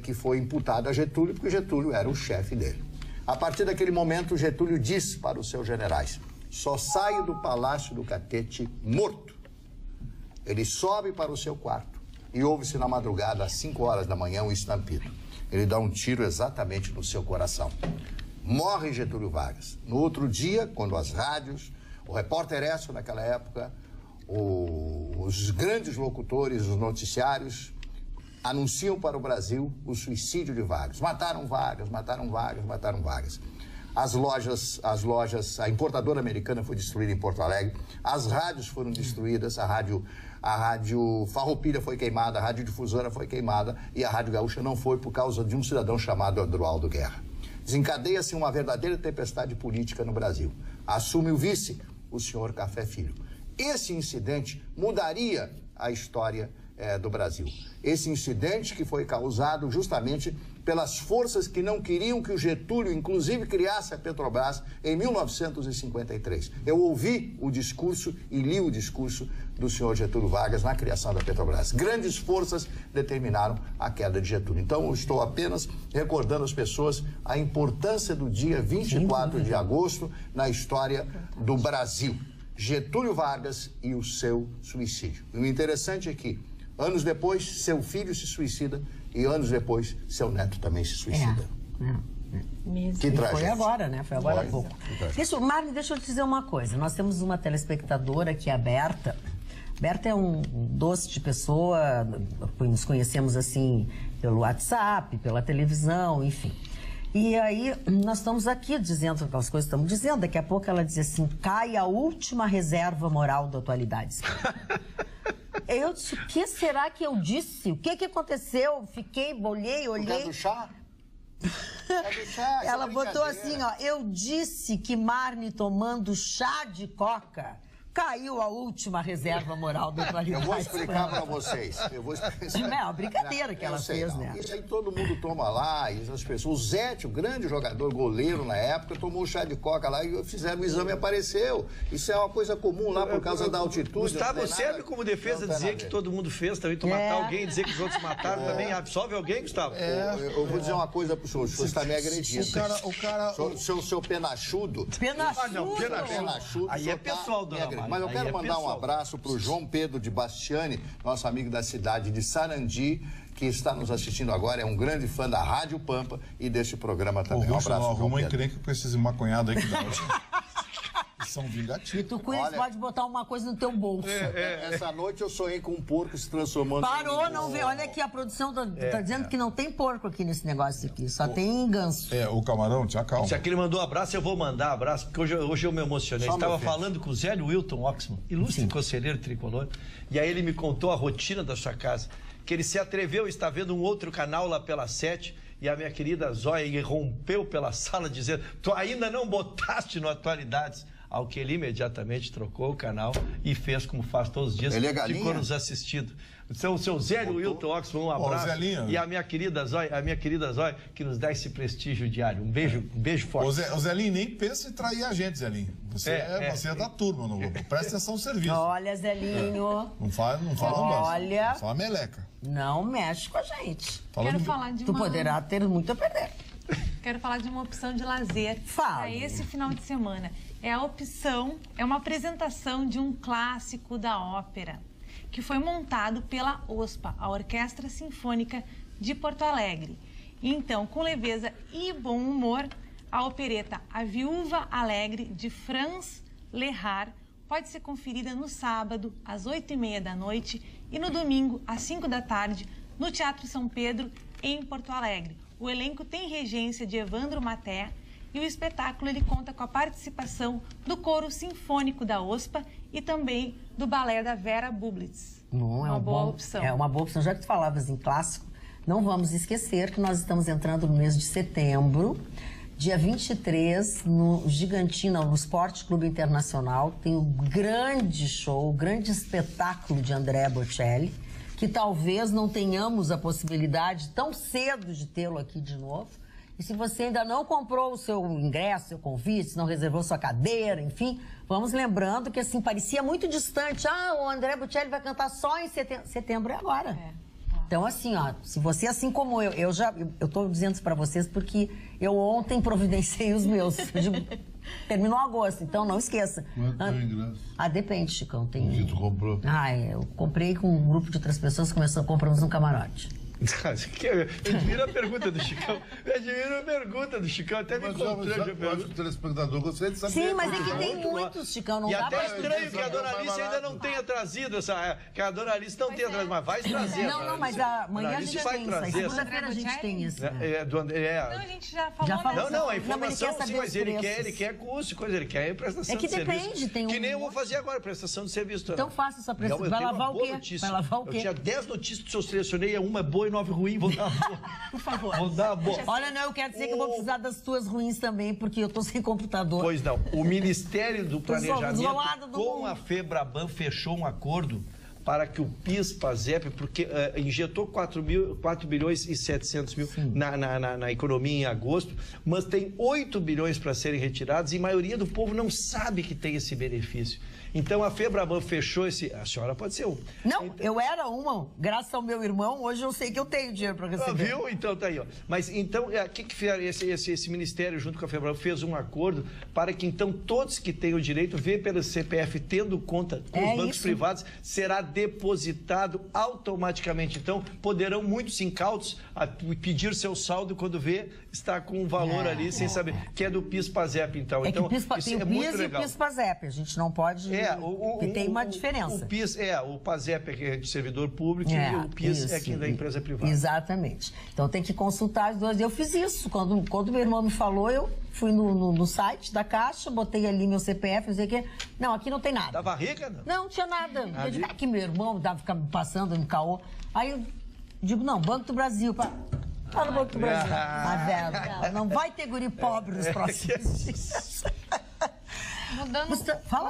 que foi imputado a Getúlio, porque Getúlio era o chefe dele. A partir daquele momento, Getúlio disse para os seus generais: só saio do Palácio do Catete morto. Ele sobe para o seu quarto e ouve-se na madrugada, às 5 horas da manhã, um estampido. Ele dá um tiro exatamente no seu coração. Morre Getúlio Vargas. No outro dia, quando as rádios, o Repórter Esso naquela época, os grandes locutores, os noticiários, anunciam para o Brasil o suicídio de Vargas. Mataram Vargas, mataram Vargas, mataram Vargas. As lojas, a importadora americana foi destruída em Porto Alegre, as rádios foram destruídas, a rádio Farroupilha foi queimada, a rádio Difusora foi queimada e a Rádio Gaúcha não foi, por causa de um cidadão chamado Adroaldo Guerra. Desencadeia-se uma verdadeira tempestade política no Brasil. Assume o vice, o senhor Café Filho. Esse incidente mudaria a história do Brasil. Esse incidente que foi causado justamente pelas forças que não queriam que o Getúlio, inclusive, criasse a Petrobras em 1953. Eu ouvi o discurso e li o discurso do senhor Getúlio Vargas na criação da Petrobras. Grandes forças determinaram a queda de Getúlio. Então, eu estou apenas recordando às pessoas a importância do dia 24 de agosto na história do Brasil. Getúlio Vargas e o seu suicídio. E o interessante é que, anos depois, seu filho se suicida e anos depois, seu neto também se suicida. Que tragédia. Foi agora, né? Foi agora há pouco. Marne, deixa eu te dizer uma coisa. Nós temos uma telespectadora aqui, a Berta. Berta é um doce de pessoa, nos conhecemos assim pelo WhatsApp, pela televisão, enfim. E aí, nós estamos aqui dizendo aquelas coisas que estamos dizendo. Daqui a pouco ela diz assim: cai a última reserva moral da atualidade. Eu disse: o que será que eu disse? O que aconteceu? Fiquei, olhei. Por causa do chá? É do chá, ela botou assim, ó: eu disse que Marne tomando chá de coca caiu a última reserva moral da atualidade. Eu vou explicar para vocês. Não é uma brincadeira que ela fez, né? Isso aí todo mundo toma lá, e as pessoas. O Zete, o grande jogador, goleiro na época, tomou chá de coca lá e fizeram o exame e apareceu. Isso é uma coisa comum lá por causa da altitude. Gustavo serve como defesa dizer que todo mundo fez também, tu matar alguém, dizer que os outros mataram também, absolve alguém, Gustavo? Eu vou dizer uma coisa pro senhor, o senhor está me agredindo. Seu penachudo. Penachudo. Aí é pessoal, dona Maria. Mas eu quero mandar um abraço para o João Pedro de Bastiani, nosso amigo da cidade de Sarandi, que está nos assistindo agora, é um grande fã da Rádio Pampa e deste programa também. Um abraço, João Pedro. Arruma encrenca com esses maconhados aí que dá. São vingativos. E tu pode botar uma coisa no teu bolso. Essa noite eu sonhei com um porco se transformando... Parou, não vê. Olha aqui, a produção tá dizendo que não tem porco aqui nesse negócio aqui, só tem ganso. O camarão, te acalma. Se aquele mandou abraço, eu vou mandar abraço, porque hoje eu me emocionei. Estava falando com o Zélio Wilton Oxman, ilustre conselheiro tricolor, e aí ele me contou a rotina da sua casa, que ele se atreveu a estar vendo um outro canal lá pela 7, e a minha querida Zóia irrompeu pela sala dizendo: tu ainda não botaste no Atualidades ao que ele imediatamente trocou o canal e fez como faz todos os dias. Ele é galinha? Ficou nos assistindo. Então, o seu Zélio Wilton Oxford, um abraço. Zelinho. E a minha querida Zóia, que nos dá esse prestígio diário. Um beijo forte. O Zelinho, nem pensa em trair a gente, Zelinho. Você é da turma, não presta atenção no serviço. Olha, Zelinho. Não fala Olha. Não fala meleca. Não mexe com a gente. Quero falar de Tu poderá ter muito a perder. Quero falar de uma opção de lazer Fala. para esse final de semana. É uma apresentação de um clássico da ópera, que foi montado pela OSPA, a Orquestra Sinfônica de Porto Alegre. Então, com leveza e bom humor, a opereta A Viúva Alegre, de Franz Lehár, pode ser conferida no sábado, às 8h30 da noite, e no domingo, às 5 da tarde, no Teatro São Pedro, em Porto Alegre. O elenco tem regência de Evandro Maté e o espetáculo ele conta com a participação do Coro Sinfônico da OSPA e também do Balé da Vera Bublitz. Uma boa opção. É uma boa opção. Já que tu falavas em clássico, não vamos esquecer que nós estamos entrando no mês de setembro. Dia 23, no Gigantina, no Esporte Clube Internacional, tem o grande show, o grande espetáculo de Andrea Bocelli, que talvez não tenhamos a possibilidade tão cedo de tê-lo aqui de novo. E se você ainda não comprou o seu ingresso, seu convite, se não reservou sua cadeira, enfim, vamos lembrando que assim, parecia muito distante. O Andrea Bocelli vai cantar só em setembro. Setembro é agora. Então, assim, ó, se você, assim como eu tô dizendo isso pra vocês porque eu ontem providenciei os meus. Terminou agosto, então não esqueça. Quanto é o ingresso? Depende, Chicão. Tem... O que tu comprou? Eu comprei com um grupo de outras pessoas, compramos um camarote. Eu admiro a pergunta do Chicão. Até me encontrei. Eu acho que o telespectador gostaria de saber. Sim, mas é que tem muitos, Chicão, não e dá até pra... estranho que a Dona Alice ainda não tenha trazido essa... Que a Dona Alice não tenha trazido, mas vai trazer. Não, mas amanhã a gente tem isso. Segunda-feira a gente tem isso. Não, a gente já falou. Não, a informação sim, mas ele quer curso, ele quer prestação de serviço. É que depende, tem um... Que nem eu vou fazer agora, prestação de serviço. Então faça essa prestação. Vai lavar o quê? Vai lavar o quê? Eu tinha 10 notícias que eu selecionei, uma boa e 9 ruins. Vou dar uma boa. Por favor. Vou dar uma boa. Olha, não, eu quero dizer que eu vou precisar das tuas ruins também, porque eu tô sem computador. Pois não. O Ministério do Planejamento com a FEBRABAN fechou um acordo para que o PIS-PASEP, porque injetou 4 bilhões e 700 mil na economia em agosto, mas tem 8 bilhões para serem retirados e a maioria do povo não sabe que tem esse benefício. Então a FEBRABAN fechou esse... A senhora pode ser um. Não, então... eu era uma, graças ao meu irmão, hoje eu sei que eu tenho dinheiro para receber. Viu? Então tá aí, ó. Mas então, o que fizeram? Esse ministério, junto com a FEBRABAN, fez um acordo para que então todos que têm o direito, vê pelo CPF, tendo conta com os bancos privados, será depositado automaticamente. Então, poderão muitos incautos pedir seu saldo quando vê, está com um valor ali, sem saber, que é do PIS-PASEP, então. É então, que o isso é PIS muito e legal. o PIS-PASEP, a gente não pode... tem uma diferença. O PIS o PASEP é de servidor público e o PIS é quem da empresa privada. Exatamente. Então tem que consultar as duas. Eu fiz isso. Quando meu irmão me falou, eu fui no site da Caixa, botei ali meu CPF, não sei o quê. Não, aqui não tem nada. Tava rica, não? Não tinha nada. Eu digo, que meu irmão ficava me passando no caô. Aí eu digo, não, Banco do Brasil. Tá no Banco do Brasil. Mas, não vai ter guri pobre nos próximos dias.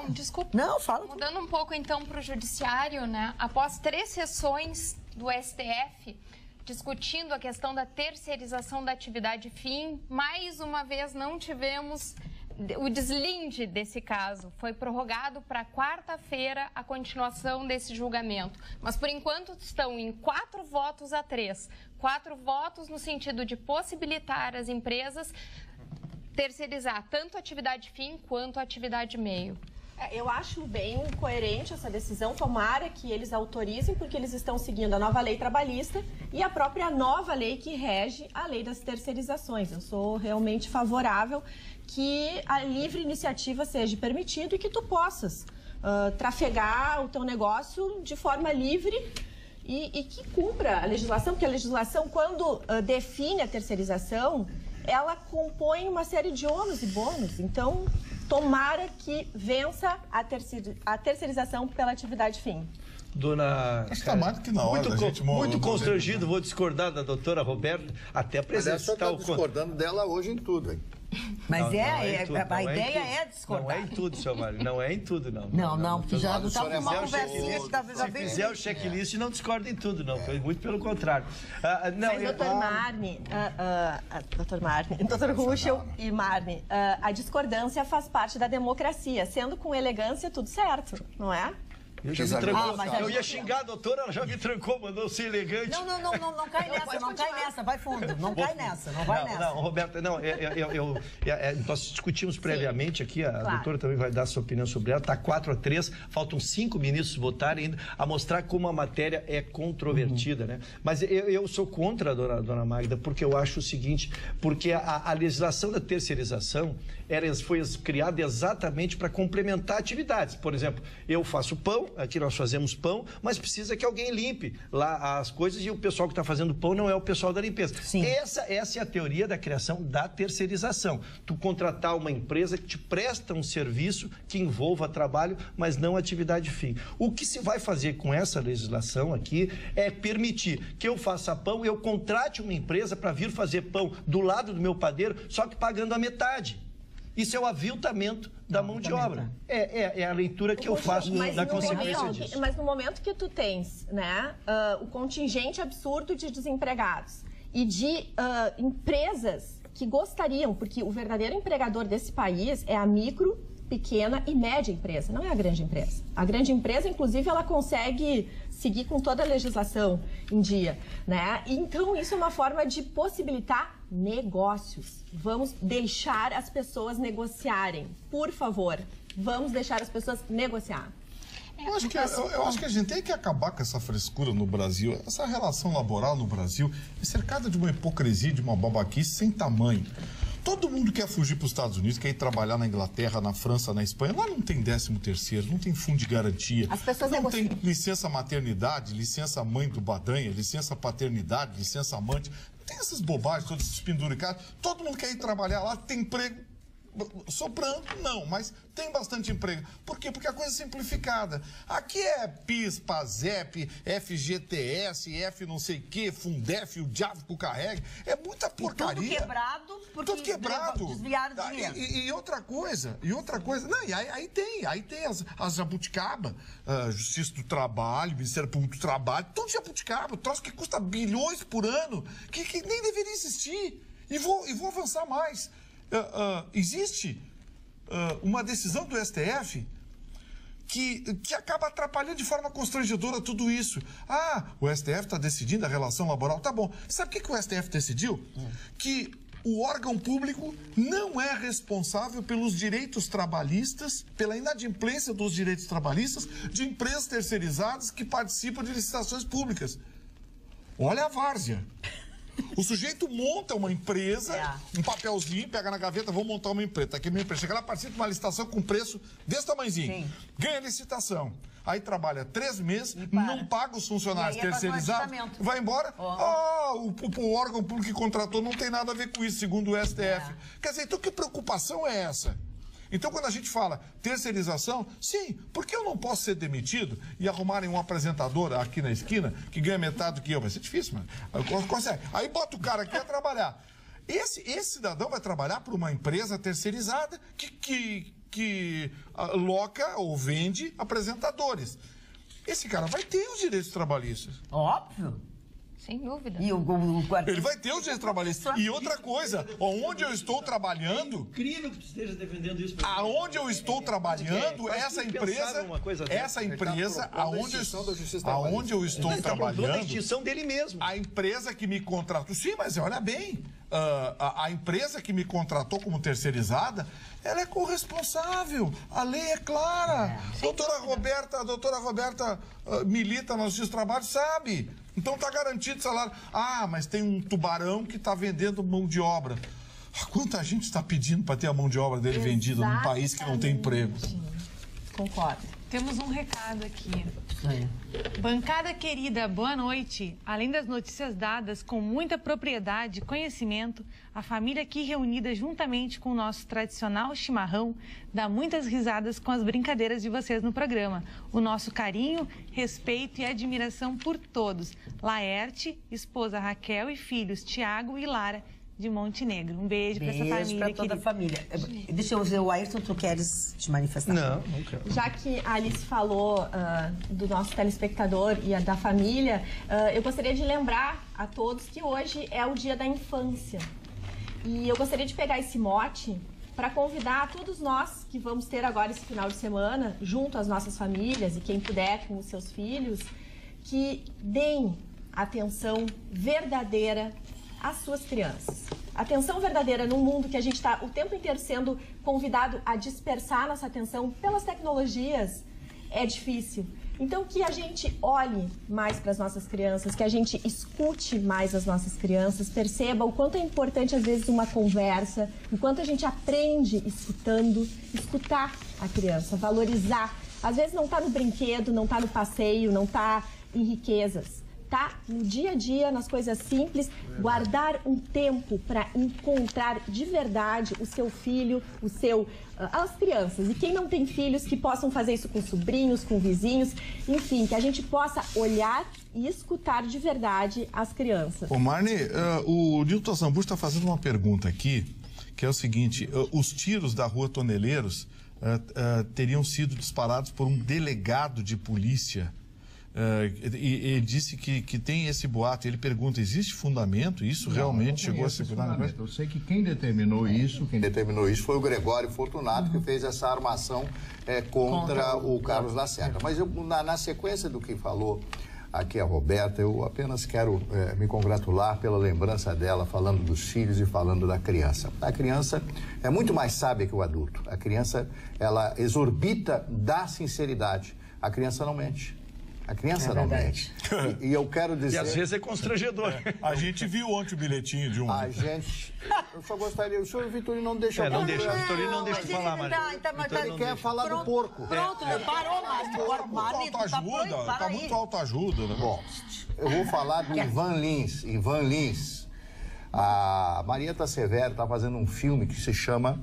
Desculpa. Não, fala. Mudando um pouco então para o judiciário, né? Após 3 sessões do STF discutindo a questão da terceirização da atividade fim, mais uma vez não tivemos o deslinde desse caso. Foi prorrogado para quarta-feira a continuação desse julgamento. Mas por enquanto estão em 4 votos a 3. 4 votos no sentido de possibilitar as empresas terceirizar tanto a atividade fim quanto a atividade meio. Eu acho bem coerente essa decisão, tomara que eles autorizem, porque eles estão seguindo a nova lei trabalhista e a própria nova lei que rege a lei das terceirizações. Eu sou realmente favorável que a livre iniciativa seja permitida e que tu possas trafegar o teu negócio de forma livre e que cumpra a legislação, porque a legislação, quando define a terceirização, ela compõe uma série de ônus e bônus. Então, tomara que vença a terceirização pela atividade fim. Dona... Acho que está mais do que na hora. Muito constrangido, vou discordar da doutora Roberta, até apresentar o... discordando dela hoje em tudo, hein? Mas Não, a Não ideia é é discordar. Não é em tudo, seu Mário. Não é em tudo, não. Não, porque já o senhor é uma mau conversinha que talvez já Se veio. fizer o checklist, não discorda em tudo, não. Foi muito pelo contrário. Mas, doutor Marne, doutor Ruschel e Marne, a discordância faz parte da democracia, sendo com elegância tudo certo, não é? Eu já me trancou. Eu ia xingar a doutora, ela já me trancou, mandou ser elegante. Não cai nessa, não cai nessa, vai fundo. Não cai nessa, não vai nessa. Não, Roberta, não, nós discutimos previamente aqui, a doutora também vai dar sua opinião sobre ela, está 4-3, faltam 5 ministros votarem ainda, a mostrar como a matéria é controvertida, né? Mas eu sou contra a dona Magda, porque eu acho o seguinte, porque a legislação da terceirização foi criada exatamente para complementar atividades. Por exemplo, eu faço pão, aqui nós fazemos pão, mas precisa que alguém limpe lá as coisas e o pessoal que está fazendo pão não é o pessoal da limpeza. Sim. Essa é a teoria da criação da terceirização. Tu contratar uma empresa que te presta um serviço que envolva trabalho, mas não atividade fim. O que se vai fazer com essa legislação aqui é permitir que eu faça pão, eu contrate uma empresa para vir fazer pão do lado do meu padeiro, só que pagando a metade. Isso é o aviltamento da mão de obra. É a leitura que eu faço da consequência disso. Mas no momento que tu tens, né, o contingente absurdo de desempregados e de empresas que gostariam, porque o verdadeiro empregador desse país é a micro, pequena e média empresa, não é a grande empresa. A grande empresa, inclusive, ela consegue seguir com toda a legislação em dia, né? Então, isso é uma forma de possibilitar negócios. Vamos deixar as pessoas negociarem. Por favor, vamos deixar as pessoas negociar. Eu acho que a gente tem que acabar com essa frescura no Brasil. Essa relação laboral no Brasil é cercada de uma hipocrisia, de uma babaquice sem tamanho. Todo mundo quer fugir para os Estados Unidos, quer ir trabalhar na Inglaterra, na França, na Espanha. Lá não tem 13º, não tem fundo de garantia. As pessoas não tem licença maternidade, licença mãe do Badanha, licença paternidade, licença amante. Tem essas bobagens, todos esses penduricados. Todo mundo quer ir trabalhar lá, tem emprego. Sobrando, não, mas tem bastante emprego. Por quê? Porque a coisa é simplificada. Aqui é PIS, PASEP, FGTS, F não sei o quê, Fundef, o diabo que o carregue. É muita porcaria. E tudo quebrado, porque tudo quebrado. Desviaram dinheiro. E outra coisa, não, e aí tem as jabuticaba, Justiça do Trabalho, Ministério Público do Trabalho, tudo jabuticaba, troço que custa bilhões por ano, que nem deveria existir. E vou avançar mais. Existe uma decisão do STF que acaba atrapalhando de forma constrangedora tudo isso. O STF está decidindo a relação laboral. Tá bom. Sabe o que o STF decidiu? Que o órgão público não é responsável pelos direitos trabalhistas, pela inadimplência dos direitos trabalhistas de empresas terceirizadas que participam de licitações públicas. Olha a várzea. O sujeito monta uma empresa, um papelzinho, pega na gaveta, vou montar uma empresa. Tá aqui minha empresa. Chega lá, participa de uma licitação com preço desse tamanhozinho. Sim. Ganha licitação. Aí trabalha 3 meses, não paga os funcionários terceirizados, vai embora. O órgão público que contratou não tem nada a ver com isso, segundo o STF. Quer dizer, então que preocupação é essa? Então, quando a gente fala terceirização, sim, por que eu não posso ser demitido e arrumarem um apresentador aqui na esquina que ganha metade do que eu? Vai ser difícil, mano. Consegue. Aí bota o cara aqui a trabalhar. Esse cidadão vai trabalhar para uma empresa terceirizada que loca ou vende apresentadores. Esse cara vai ter os direitos trabalhistas. Óbvio. Sem dúvida. Ele vai ter os direitos trabalhistas. E outra coisa, onde eu estou trabalhando... É incrível que tu esteja defendendo isso. Aonde eu estou trabalhando, essa empresa, aonde eu estou trabalhando... a extinção dele mesmo. A empresa que me contratou... Sim, mas olha bem, a empresa que me contratou como terceirizada, ela é corresponsável. A lei é clara. A doutora Roberta milita na Justiça do Trabalho, sabe? Então está garantido o salário. Mas tem um tubarão que está vendendo mão de obra. Quanta gente está pedindo para ter a mão de obra dele vendida num país que não tem emprego? Concordo. Temos um recado aqui. Bancada querida, boa noite. Além das notícias dadas com muita propriedade e conhecimento, a família aqui reunida juntamente com o nosso tradicional chimarrão dá muitas risadas com as brincadeiras de vocês no programa. O nosso carinho, respeito e admiração por todos. Laerte, esposa Raquel e filhos Tiago e Lara de Montenegro. Um beijo para essa família. Beijo para toda a família. Deixa eu ver, o Ayrton, tu queres te manifestar? Não quero. Já que a Alice falou do nosso telespectador e da família, eu gostaria de lembrar a todos que hoje é o Dia da Infância. E eu gostaria de pegar esse mote para convidar todos nós que vamos ter agora esse final de semana, junto às nossas famílias e quem puder com os seus filhos, que deem atenção verdadeira às suas crianças. Atenção verdadeira num mundo que a gente está o tempo inteiro sendo convidado a dispersar nossa atenção pelas tecnologias, é difícil. Então, que a gente olhe mais para as nossas crianças, que a gente escute mais as nossas crianças, perceba o quanto é importante, às vezes, uma conversa, o quanto a gente aprende escutar a criança, valorizar. Às vezes não está no brinquedo, não está no passeio, não está em riquezas. Tá no dia a dia, nas coisas simples, guardar um tempo para encontrar de verdade o seu filho, as crianças. E quem não tem filhos, que possam fazer isso com sobrinhos, com vizinhos, enfim, que a gente possa olhar e escutar de verdade as crianças. Ô Marne, o Nilton Zambujo está fazendo uma pergunta aqui, que é o seguinte: os tiros da rua Toneleiros teriam sido disparados por um delegado de polícia. E disse que tem esse boato. Ele pergunta, existe fundamento? Isso realmente chegou a ser fundamento? Eu sei que quem determinou isso foi o Gregório Fortunato, que fez essa armação contra o Carlos Lacerda. Mas na sequência do que falou aqui a Roberta, eu apenas quero me congratular pela lembrança dela, falando dos filhos e falando da criança. A criança é muito mais sábia que o adulto. A criança, ela exorbita da sinceridade. A criança não mente. A criança não mente. E eu quero dizer... E às vezes é constrangedor. A gente viu ontem o bilhetinho de um... A gente... Eu só gostaria... O senhor Vitorino não deixa... O Vitorino não deixa de falar, Mário. Ele quer falar do porco. Pronto, parou, Mário. Tá muito autoajuda, né? Bom, eu vou falar do Ivan Lins. A Marieta Severo está fazendo um filme que se chama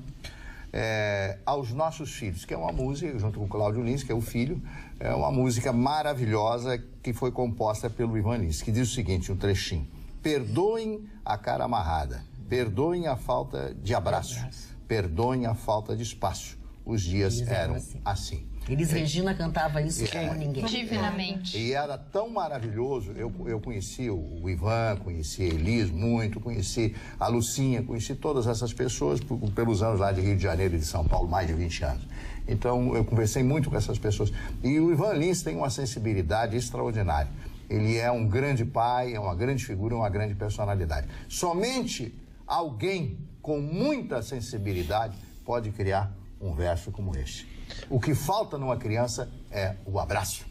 Aos Nossos Filhos, que é uma música, junto com o Cláudio Lins, que é o filho, é uma música maravilhosa que foi composta pelo Ivan Lins, que diz o seguinte, um trechinho: perdoem a cara amarrada, perdoem a falta de abraço, perdoem a falta de espaço, os dias eram assim. Elis Regina cantava isso como ninguém. Divinamente. E era tão maravilhoso. Eu conheci o Ivan, conheci a Elis muito, conheci a Lucinha, conheci todas essas pessoas pelos anos lá de Rio de Janeiro e de São Paulo, mais de 20 anos. Então, eu conversei muito com essas pessoas. E o Ivan Lins tem uma sensibilidade extraordinária. Ele é um grande pai, é uma grande figura, uma grande personalidade. Somente alguém com muita sensibilidade pode criar um verso como este. O que falta numa criança é o abraço.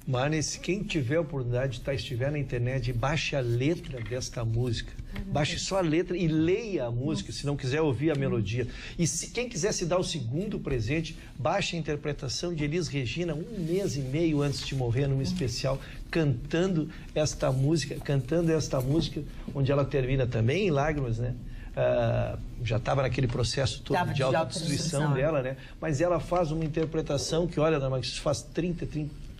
Mas quem tiver a oportunidade de estiver na internet, baixe a letra desta música. Baixe só a letra e leia a música, se não quiser ouvir a melodia. E quem quiser se dar o segundo presente, baixe a interpretação de Elis Regina 1 mês e meio antes de morrer, num especial, cantando esta música, onde ela termina também em lágrimas, né? Já estava naquele processo todo de autodestruição dela, né? Mas ela faz uma interpretação que, olha, isso faz 30,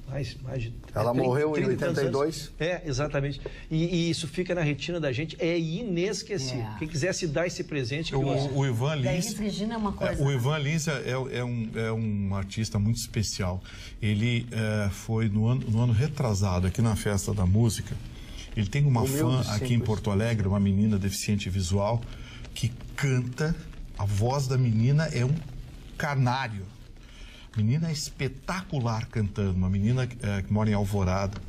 mais de... Ela morreu em 82? Exatamente. E isso fica na retina da gente, é inesquecível. Quem quiser se dar esse presente... O Ivan Lins... Regina é uma coisa... O Ivan Lins é um artista muito especial. Ele foi no ano retrasado, aqui na Festa da Música. Ele tem uma fã aqui em Porto Alegre, uma menina deficiente visual, que canta. A voz da menina é um canário. A menina é espetacular cantando, uma menina que mora em Alvorada.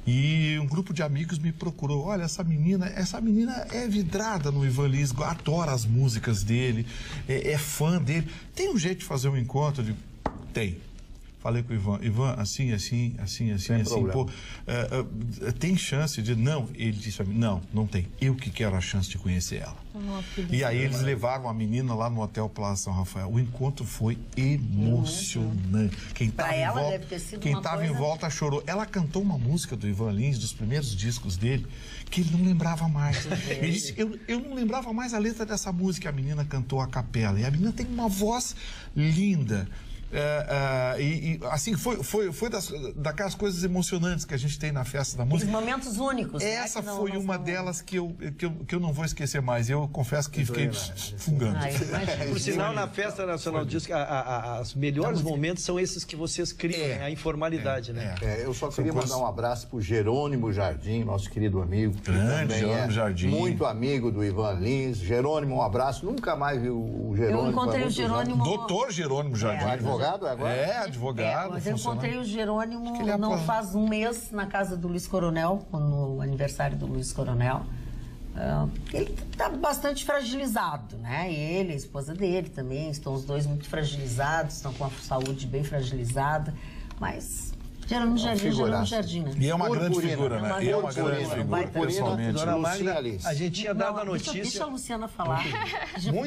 E um grupo de amigos me procurou. Olha, essa menina é vidrada no Ivan Lins, adora as músicas dele, é fã dele. Tem um jeito de fazer um encontro? Eu digo, tem. Falei com o Ivan, assim, pô, tem chance de... Não, ele disse a mim, não tem. Eu que quero a chance de conhecer ela. E aí eles levaram a menina lá no Hotel Plaza São Rafael. O encontro foi emocionante. Quem estava em volta chorou. Ela cantou uma música do Ivan Lins, dos primeiros discos dele, que ele não lembrava mais. Ele disse, eu não lembrava mais a letra dessa música. A menina cantou a capela. E a menina tem uma voz linda. Assim, foi daquelas coisas emocionantes que a gente tem na festa da música. Os momentos únicos. Essa foi uma delas que eu não vou esquecer mais. Eu confesso que fiquei fungando. Por sinal, na Festa Nacional diz que os melhores momentos são esses que vocês criam, a informalidade, né? Eu só queria mandar um abraço pro Jerônimo Jardim, nosso querido amigo. Grande Jerônimo Jardim. Muito amigo do Ivan Lins. Jerônimo, um abraço. Nunca mais vi o Jerônimo. Eu encontrei o Jerônimo... Doutor Jerônimo Jardim. Advogado agora? Advogado. Mas eu encontrei o Jerônimo não faz um mês na casa do Luiz Coronel, no aniversário do Luiz Coronel. Ele está bastante fragilizado, né? Ele, a esposa dele também, estão os dois muito fragilizados, estão com a saúde bem fragilizada, mas... Jerônimo Jardim, né? E é uma grande figura, né? E é uma grande figura, pessoalmente. Dona Magda, a gente tinha dado a notícia... Deixa a Luciana falar.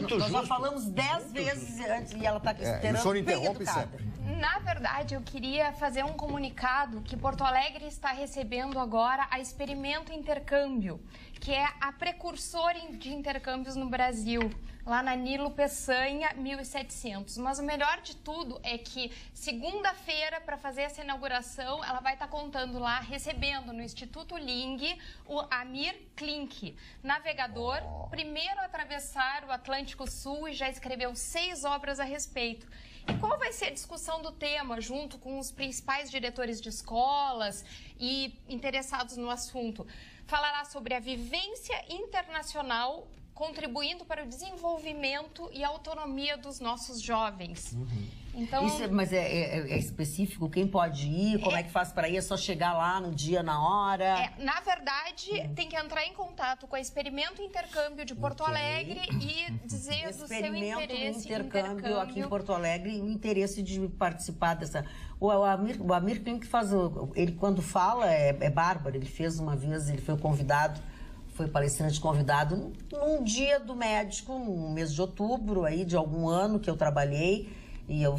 Nós já falamos 10 vezes antes e ela está aqui esperando. O senhor interrompe sempre. Na verdade, eu queria fazer um comunicado que Porto Alegre está recebendo agora a Experimento Intercâmbio, que é a precursora de intercâmbios no Brasil, lá na Nilo Peçanha, 1700. Mas o melhor de tudo é que segunda-feira, para fazer essa inauguração, ela vai estar contando lá, recebendo no Instituto Ling, o Amir Klink, navegador, primeiro a atravessar o Atlântico Sul e já escreveu 6 obras a respeito. E qual vai ser a discussão do tema, junto com os principais diretores de escolas e interessados no assunto? Falará sobre a vivência internacional, contribuindo para o desenvolvimento e autonomia dos nossos jovens. Então, mas é específico? Quem pode ir? Como é que faz para ir? É só chegar lá no dia, na hora? Na verdade, tem que entrar em contato com a Experimento Intercâmbio de Porto Alegre e dizer do seu interesse. Intercâmbio aqui em Porto Alegre, o interesse de participar dessa... O Amir Klink faz... Ele, quando fala, é bárbaro. Ele fez uma vez, ele foi convidado... Foi palestrante convidado num dia do médico, no mês de outubro aí, de algum ano que eu trabalhei. E eu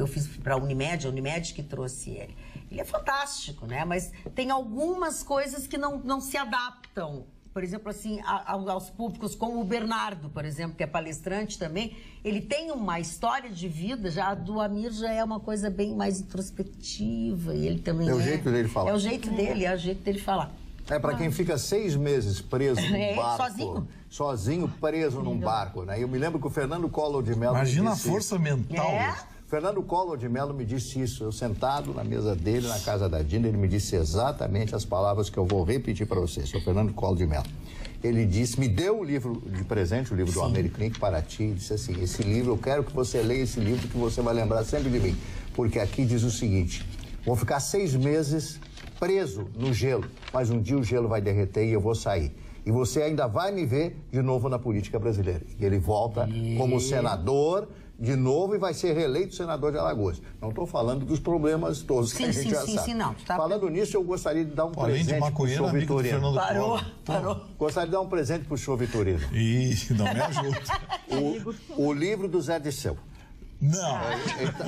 fiz para a Unimed que trouxe ele. Ele é fantástico, né? Mas tem algumas coisas que não se adaptam. Por exemplo, assim, aos públicos, como o Bernardo, por exemplo, que é palestrante também. Ele tem uma história de vida, já a do Amir já é uma coisa bem mais introspectiva. E ele também é o jeito dele falar. É o jeito dele falar. É para quem fica 6 meses preso num barco. Sozinho? Sozinho, preso num barco, né? Eu me lembro que o Fernando Collor de Mello... Imagina a força mental. Fernando Collor de Mello me disse isso. Eu sentado na mesa dele, na casa da Dina, ele me disse exatamente as palavras que eu vou repetir para você. Sou Fernando Collor de Mello. Ele disse, me deu o livro de presente, o livro do Amir Klink para ti, e disse assim, esse livro, eu quero que você leia esse livro, que você vai lembrar sempre de mim. Porque aqui diz o seguinte, vou ficar 6 meses... preso no gelo, mas um dia o gelo vai derreter e eu vou sair. E você ainda vai me ver de novo na política brasileira. E ele volta como senador de novo e vai ser reeleito senador de Alagoas. Não estou falando dos problemas todos que a gente já sabe. Não. Falando nisso, eu gostaria de dar um presente para o senhor Vitorino. Parou. Gostaria de dar um presente para o senhor Vitorino. Não me ajuda. O livro do Zé Disseu. Não.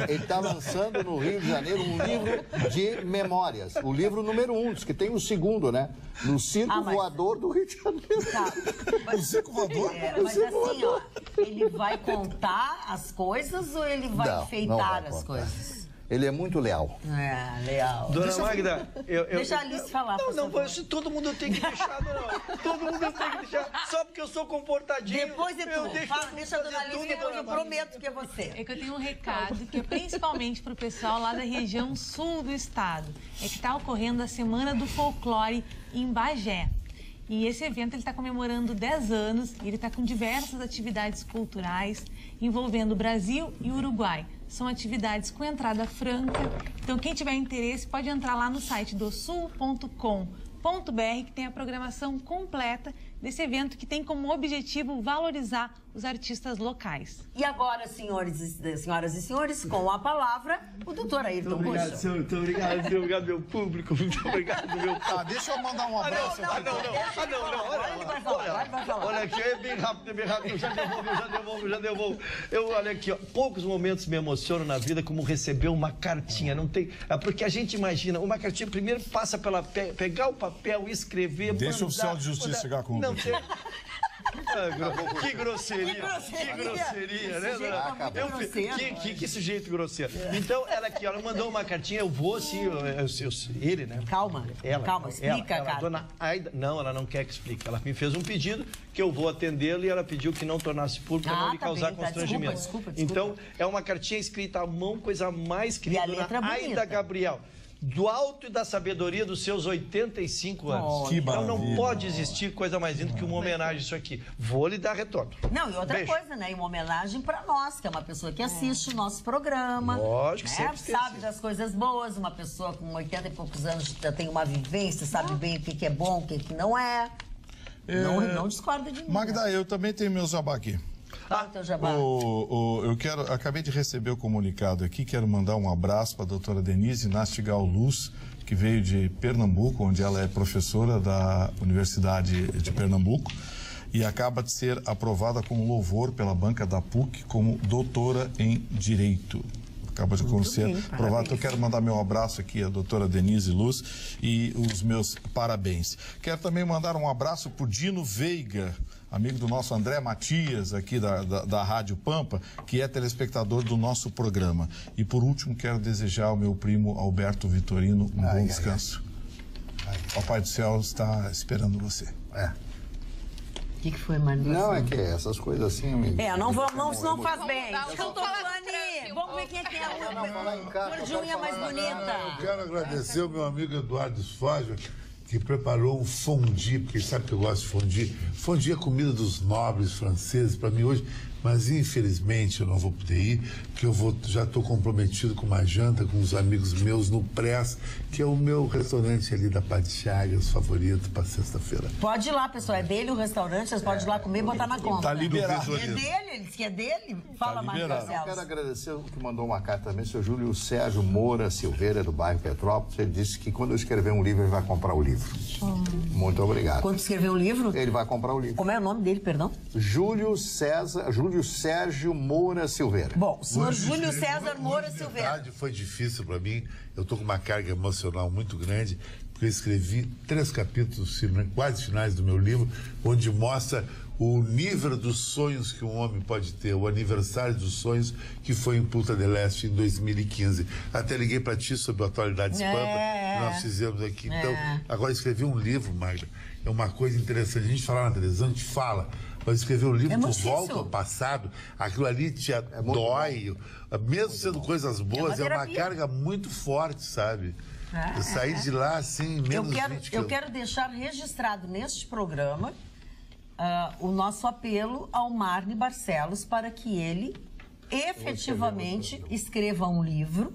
Ele está lançando no Rio de Janeiro um livro de memórias. O livro número 1, diz que tem o segundo, né? No Circo Voador do Rio de Janeiro. Tá. O Circo Voador? Mas assim, ó, ele vai contar as coisas ou ele vai enfeitar as coisas? Ele é muito leal. Leal. Dona Magda, deixa a Alice falar. Não, isso todo mundo tem que deixar, não. Todo mundo tem que deixar. Só porque eu sou comportadinho. Depois é tu. Deixa a Dona Alice, depois eu prometo que é você. É que eu tenho um recado que é principalmente para o pessoal lá da região sul do estado. É que está ocorrendo a Semana do Folclore em Bagé. E esse evento ele está comemorando 10 anos e ele está com diversas atividades culturais envolvendo o Brasil e o Uruguai. São atividades com entrada franca. Então, quem tiver interesse pode entrar lá no site dosul.com.br, que tem a programação completa desse evento que tem como objetivo valorizar os artistas locais. E agora, senhoras e senhores, com a palavra, o doutor Ayrton Bucho. Obrigado, senhor. Muito obrigado, meu público. Muito obrigado, meu público. Deixa eu mandar um abraço. Olha aqui, é bem rápido. Já devolvo. Olha aqui, ó, poucos momentos me emocionam na vida como receber uma cartinha. Não tem... porque a gente imagina, uma cartinha primeiro passa pela... pegar o papel, escrever, Deixa o oficial de justiça chegar com o Que grosseria, né? Que sujeito grosseiro. Então, ela aqui, ela mandou uma cartinha, eu vou assim, ele, né? Calma, explica, cara. Dona Aida, não, ela não quer que explique. Ela me fez um pedido que eu vou atendê-lo e ela pediu que não tornasse público para não lhe causar constrangimento. Desculpa. Então, é uma cartinha escrita à mão, coisa mais querida. Dona Aida Gabriel. Do alto e da sabedoria dos seus 85 anos. Que então maravilha. não pode existir coisa mais linda que uma homenagem a isso aqui. Vou lhe dar retorno. Não, e outra Beijo. coisa, né? E uma homenagem pra nós, que é uma pessoa que assiste o nosso programa. Lógico, né? sempre Sabe das coisas boas, uma pessoa com 80 e poucos anos já tem uma vivência, sabe bem o que é bom, o que não é. Não discorda de mim. Magda, eu também tenho meu jabá aqui. Teu jabá. Acabei de receber o comunicado aqui, quero mandar um abraço para a doutora Denise Nastigal Luz, que veio de Pernambuco, onde ela é professora da Universidade de Pernambuco e acaba de ser aprovada com louvor pela banca da PUC como doutora em Direito. Acaba de ser aprovado. Então, eu quero mandar meu abraço aqui à doutora Denise Luz e os meus parabéns. Quero também mandar um abraço para o Dino Veiga, amigo do nosso André Matias, aqui da Rádio Pampa, que é telespectador do nosso programa. E, por último, quero desejar ao meu primo Alberto Vitorino um bom descanso. O Papai do Céu está esperando você. O que foi, Mari? Não, é que essas coisas assim... Não faz bem. Vamos falar de Trump, Vamos ver quem é que é a cor de unha mais bonita. Eu quero agradecer ao meu amigo Eduardo Sfoger, que preparou um fondue, porque ele sabe que eu gosto de fondue. Fondue é comida dos nobres franceses para mim hoje, mas infelizmente eu não vou poder ir, porque já estou comprometido com uma janta com uns amigos meus no Press, que é o meu restaurante ali da Pá de Chagas, favorito para sexta-feira. Pode ir lá, pessoal, é dele o restaurante, vocês podem ir lá comer e botar na conta. Tá liberado. É dele, ele disse que é dele. Fala mais, liberado. Eu quero agradecer o que mandou uma carta também, o seu Júlio Sérgio Moura Silveira, do bairro Petrópolis. Ele disse que quando eu escrever um livro, ele vai comprar o livro. Muito obrigado. Quando escreveu o livro? Ele vai comprar o livro. Como é o nome dele, perdão? Júlio Sérgio Moura Silveira. Bom, senhor Júlio César Moura Silveira. Verdade, foi difícil para mim. Eu estou com uma carga emocional muito grande, porque eu escrevi 3 capítulos quase finais do meu livro, onde mostra o nível dos sonhos que um homem pode ter, o aniversário dos sonhos que foi em Punta del Este em 2015. Até liguei para ti sobre a Atualidades Pampa, que nós fizemos aqui. Então, agora escrevi um livro, Magda, é uma coisa interessante. A gente fala na televisão, a gente fala, mas escrever um livro por volta ao passado, aquilo ali te dói, mesmo sendo coisas boas, é uma carga muito forte, sabe? Eu saí de lá assim, menos 20 quilos. Eu quero deixar registrado neste programa o nosso apelo ao Marne Barcelos para que ele efetivamente escreva um livro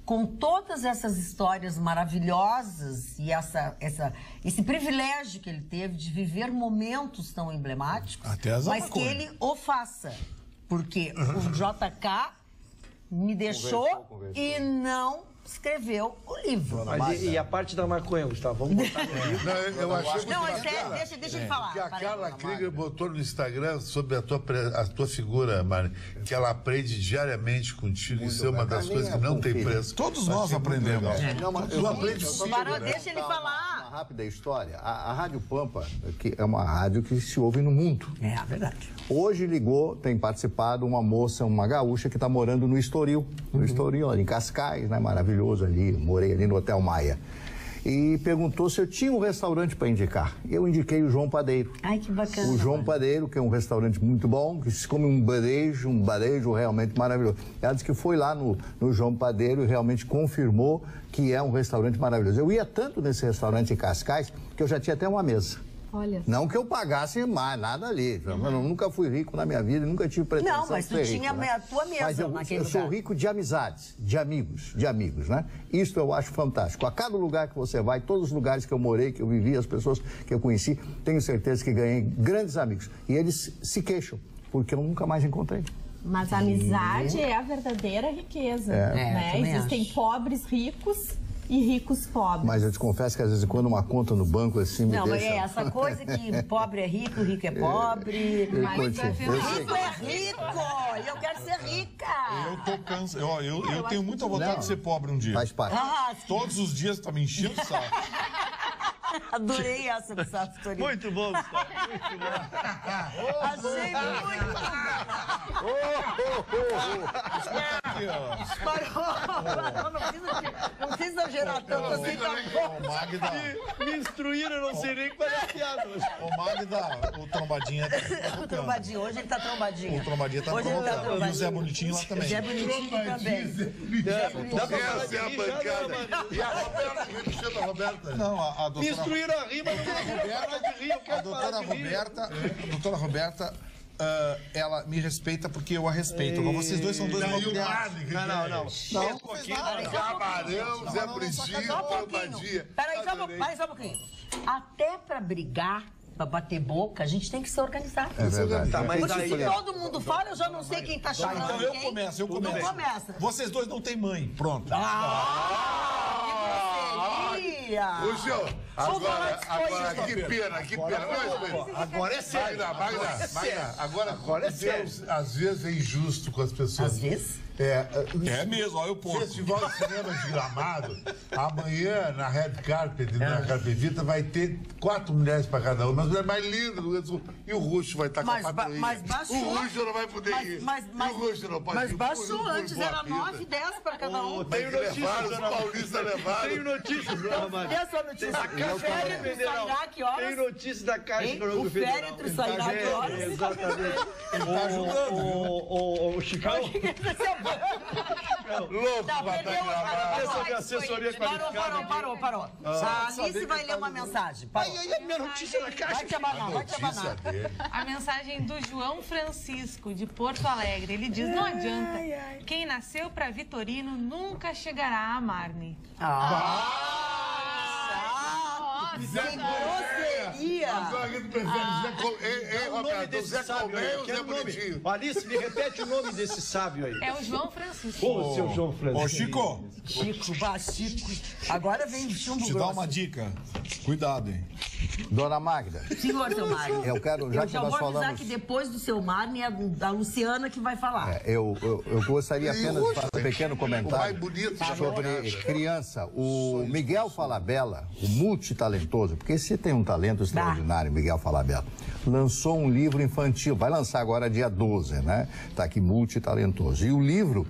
com todas essas histórias maravilhosas e esse privilégio que ele teve de viver momentos tão emblemáticos, mas que ele o faça. Porque o JK me deixou e não escreveu o livro. Mas e a parte da maconha, Gustavo? Vamos botar no livro. Eu achei Não, é sério, deixa ele falar. Que a Carla Krieger botou no Instagram sobre a tua figura, Mari, que ela aprende diariamente contigo. Isso é uma das coisas que não tem preço. Todos nós aprendemos. Tu aprende sim. Barão, deixa ele falar. Uma rápida história. A Rádio Pampa, que é uma rádio que se ouve no mundo. É, verdade. Hoje ligou, tem participado uma moça, uma gaúcha que está morando no Estoril. No Estoril, em Cascais, né? Maravilhoso ali. Morei ali no Hotel Maia. E perguntou se eu tinha um restaurante para indicar. Eu indiquei o João Padeiro. Ai, que bacana. O João Padeiro, que é um restaurante muito bom, que se come um badejo realmente maravilhoso. Ela disse que foi lá no João Padeiro e realmente confirmou que é um restaurante maravilhoso. Eu ia tanto nesse restaurante em Cascais que eu já tinha até uma mesa. Olha. Não que eu pagasse mais, nada ali. Eu nunca fui rico na minha vida e nunca tive pretensão Não, mas de ser tu tinha rico, né? a tua mesa mas naquele eu sou lugar. rico de amizades, de amigos, né? Isso eu acho fantástico. A cada lugar que você vai, todos os lugares que eu morei, que eu vivi, as pessoas que eu conheci, tenho certeza que ganhei grandes amigos. E eles se queixam, porque eu nunca mais encontrei. Mas a amizade é a verdadeira riqueza, né? Existem pobres ricos e ricos pobres. Mas eu te confesso que às vezes quando uma conta no banco assim me Não, deixa... mas é essa coisa que pobre é rico é pobre. Rico é rico! E eu quero ser rica! Eu tô cansado. Eu tenho muita vontade de ser pobre um dia. Faz parte. Todos os dias tá me enchendo o saco. Adorei essa, Gustavo Torino. Muito bom, Gustavo. Muito bom. Achei muito. Parou. Não precisa exagerar tanto assim. Ô, Magda. Me instruíram, eu não sei nem qual é a piada. Ô, Magda, o Trombadinha tá O Trombadinho, hoje ele tá trombadinho. O Trombadinha tá Hoje ele tá provocando. E o Zé Bonitinho lá também. Zé Bonitinho também. Dá pra falar Essa é a de bancada. E a Roberta, como é que chama a Roberta? Não, a Me doutora... instruíram a rima, não quero parar de rir, eu A quero doutora parar de rir. Roberta, ela me respeita porque eu a respeito. Agora vocês dois são dois Daí o malcriados. Marley, Não. Não fez nada. Camarão, Zé Bonitinho, Só um pouquinho. Trombadinha. Peraí, só um pouquinho. Até pra brigar, pra bater boca, a gente tem que se organizar. É verdade. Tá, mas Porque daí... se todo mundo fala, eu já não sei quem tá chamando Então eu quem. começo. Então começa. Vocês dois não têm mãe. Pronto. Que grosseria! Ô, senhor, agora, que pena. Agora é sério. Magda, agora é sério. Às vezes é injusto com as pessoas. Às vezes? É mesmo, olha o ponto. Festival de Cinema de Gramado, amanhã na Red Carpet, na Carpetita, vai ter 4 mulheres para cada uma, mas mulher mais linda do Rio Grande do Sul. E o Ruxo vai estar com a patroinha. Mas baixou. O Ruxo não vai poder ir. E o Ruxo não pode ir. Mas baixou, Por antes era boa 9, vida. 10 para cada um. Tem notícias, os paulistas levaram. Tenho notícias, dona Maria. E essa notícia? O féretro sairá que horas? Tem notícias da Caixa Hein? Econômica O Federal. féretro sairá que horas? Exatamente. Tá julgando. O Chicão, Louco Tá, pra perdeu estar gravado. essa minha assessoria qualificada. Parou. A Alice vai ler uma mensagem. Parou. Aí a minha notícia da Caixa. Vai te abanar, vai te Notícia abanar. dele. A mensagem do João Francisco, de Porto Alegre. Ele diz, não adianta. Quem nasceu pra Vitorino nunca chegará a amar-me. Sem grosseria. Agora que tu prefere Zé Colmeia, O nome Roberto, desse Zé sábio Colmeia aí. ou Zé Quero o nome. Bonitinho? Alice, me repete o nome desse sábio aí. É o João Francisco. Ô, seu João Francisco. Ô, Chico, Chico. Agora vem chumbo te dá grosso. uma dica. Cuidado, hein? Dona Magda, Senhor, seu Mário. eu quero, já Eu que já nós vou avisar falamos... que depois do seu Mário é a Luciana que vai falar. Eu gostaria apenas de fazer um pequeno O mais comentário bonito da sobre jogada. criança. O Miguel Falabella, o multitalentoso, porque você tem um talento extraordinário, Miguel Falabella, lançou um livro infantil, vai lançar agora dia 12, né? Tá aqui, multitalentoso. E o livro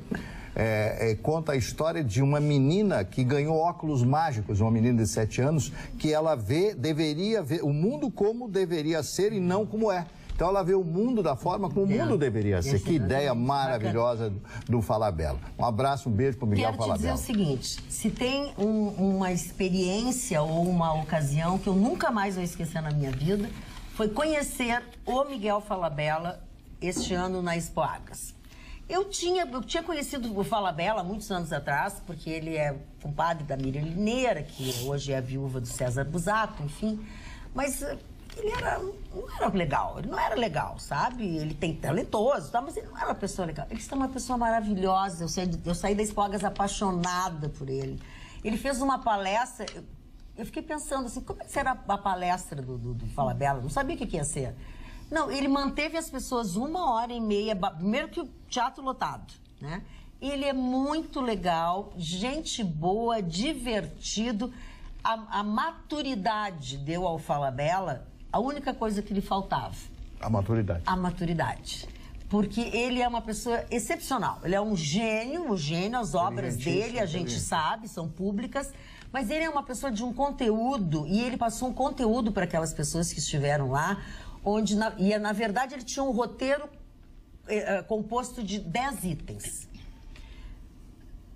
conta a história de uma menina que ganhou óculos mágicos, uma menina de 7 anos, que ela deveria ver o mundo como deveria ser e não como é. Então ela vê o mundo da forma como o mundo deveria ser. Que ideia maravilhosa do Falabella. Um abraço, um beijo pro Miguel Quero te dizer Falabella. o seguinte, se tem uma experiência ou uma ocasião que eu nunca mais vou esquecer na minha vida, foi conhecer o Miguel Falabella este ano na Expo Agras. Eu tinha conhecido o Falabella muitos anos atrás, porque ele é compadre da Miriam Lineira, que hoje é a viúva do César Busato, enfim, mas... ele não era legal, sabe? Ele tem talentoso, tá? Mas ele não era uma pessoa legal. Ele é uma pessoa maravilhosa. Eu saí da Expo Agras apaixonada por ele. Ele fez uma palestra, eu fiquei pensando assim, como é que será a palestra do Falabella? Não sabia o que ia ser. Não, ele manteve as pessoas 1h30, primeiro que o teatro lotado, né? Ele é muito legal, gente boa, divertido. A maturidade deu ao Falabella a única coisa que lhe faltava. A maturidade. A maturidade. Porque ele é uma pessoa excepcional. Ele é um gênio, as obras dele, a gente sabe, são públicas. Mas ele é uma pessoa de um conteúdo, e ele passou um conteúdo para aquelas pessoas que estiveram lá, onde, na verdade, ele tinha um roteiro composto de 10 itens.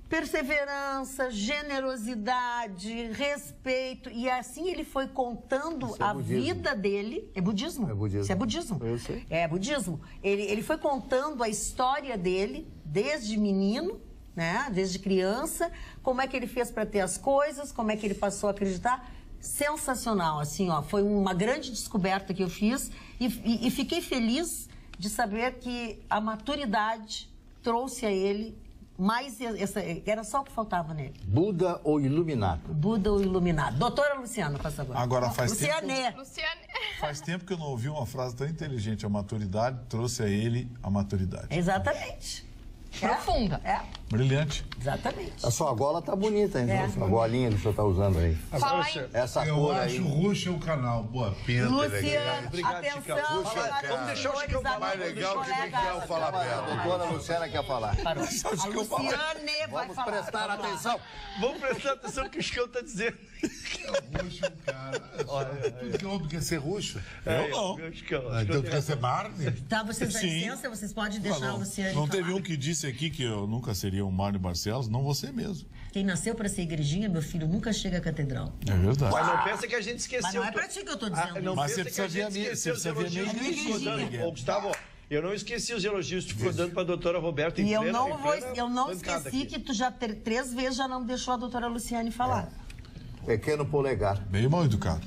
Perseverança, generosidade, respeito. E assim ele foi contando a vida dele. É budismo? É budismo. Isso é budismo. Eu sei. É budismo. Ele foi contando a história dele desde menino, né? Desde criança. Como é que ele fez para ter as coisas, como é que ele passou a acreditar. Sensacional, assim, ó. Foi uma grande descoberta que eu fiz e fiquei feliz de saber que a maturidade trouxe a ele mais era só o que faltava nele. Buda ou iluminado? Buda ou iluminado. Doutora Luciana, passa agora. Agora faz Luciane. Faz tempo que eu não ouvi uma frase tão inteligente. A maturidade trouxe a ele a maturidade. Exatamente. Profunda. Brilhante. Exatamente. A sua gola tá bonita, hein? A golinha que o senhor tá usando aí. Fala aí. Essa Eu cor acho aí. roxo é o canal. Boa pinta, Luciano, Obrigado, atenção. Chicão. Vamos deixar o Chicão falar. Mais legal que o Miguel falar A dela. doutora Luciana quer falar. A Luciane vai Vamos falar. prestar atenção. Vamos prestar atenção no que o Chicão está dizendo. Roxo, cara. Tudo que homem quer ser roxo. Eu não. Meu Chicão. Então tu quer ser Marne? Tá, vocês dão Sim. licença, vocês podem deixar a Luciane Não falar. teve um que disse aqui que eu nunca seria um Marne Barcelos, não você mesmo. Quem nasceu pra ser igrejinha, meu filho, nunca chega à catedral. É verdade. Mas não pensa que a gente esqueceu. Mas não é pra ti que eu tô dizendo. Não Mas pensa você que a precisa ver a gente minha- esqueceu os você precisa ver a elogios minha que ficou igrejinha. dando. Ô, Gustavo, eu não esqueci os elogios que ficou dando pra doutora Roberta em E eu plena- não em vou, plena eu não bancada esqueci aqui. que tu já 3 vezes já não deixou a doutora Luciane falar. Pequeno polegar. Meio mal educado.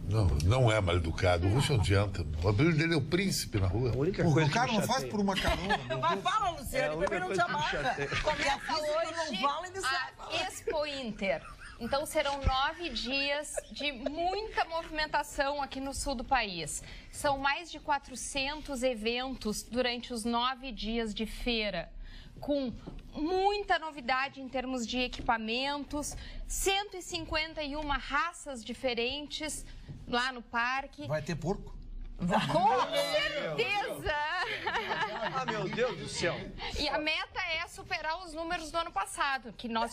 Não, não é mal educado. O roxo é um gentleman. O apelido dele é o príncipe na rua. A única O coisa cara que me não faz chateia- por uma carona. Mas fala, Luciane, a única também não te coisa que me amarra. chateia. Começa hoje, não vale disso. A Expo Inter. Então serão 9 dias de muita movimentação aqui no sul do país. São mais de 400 eventos durante os 9 dias de feira, com muita novidade em termos de equipamentos, 151 raças diferentes lá no parque. Vai ter porco? Com certeza! Ah, meu Deus do céu. E a meta é superar os números do ano passado, que nós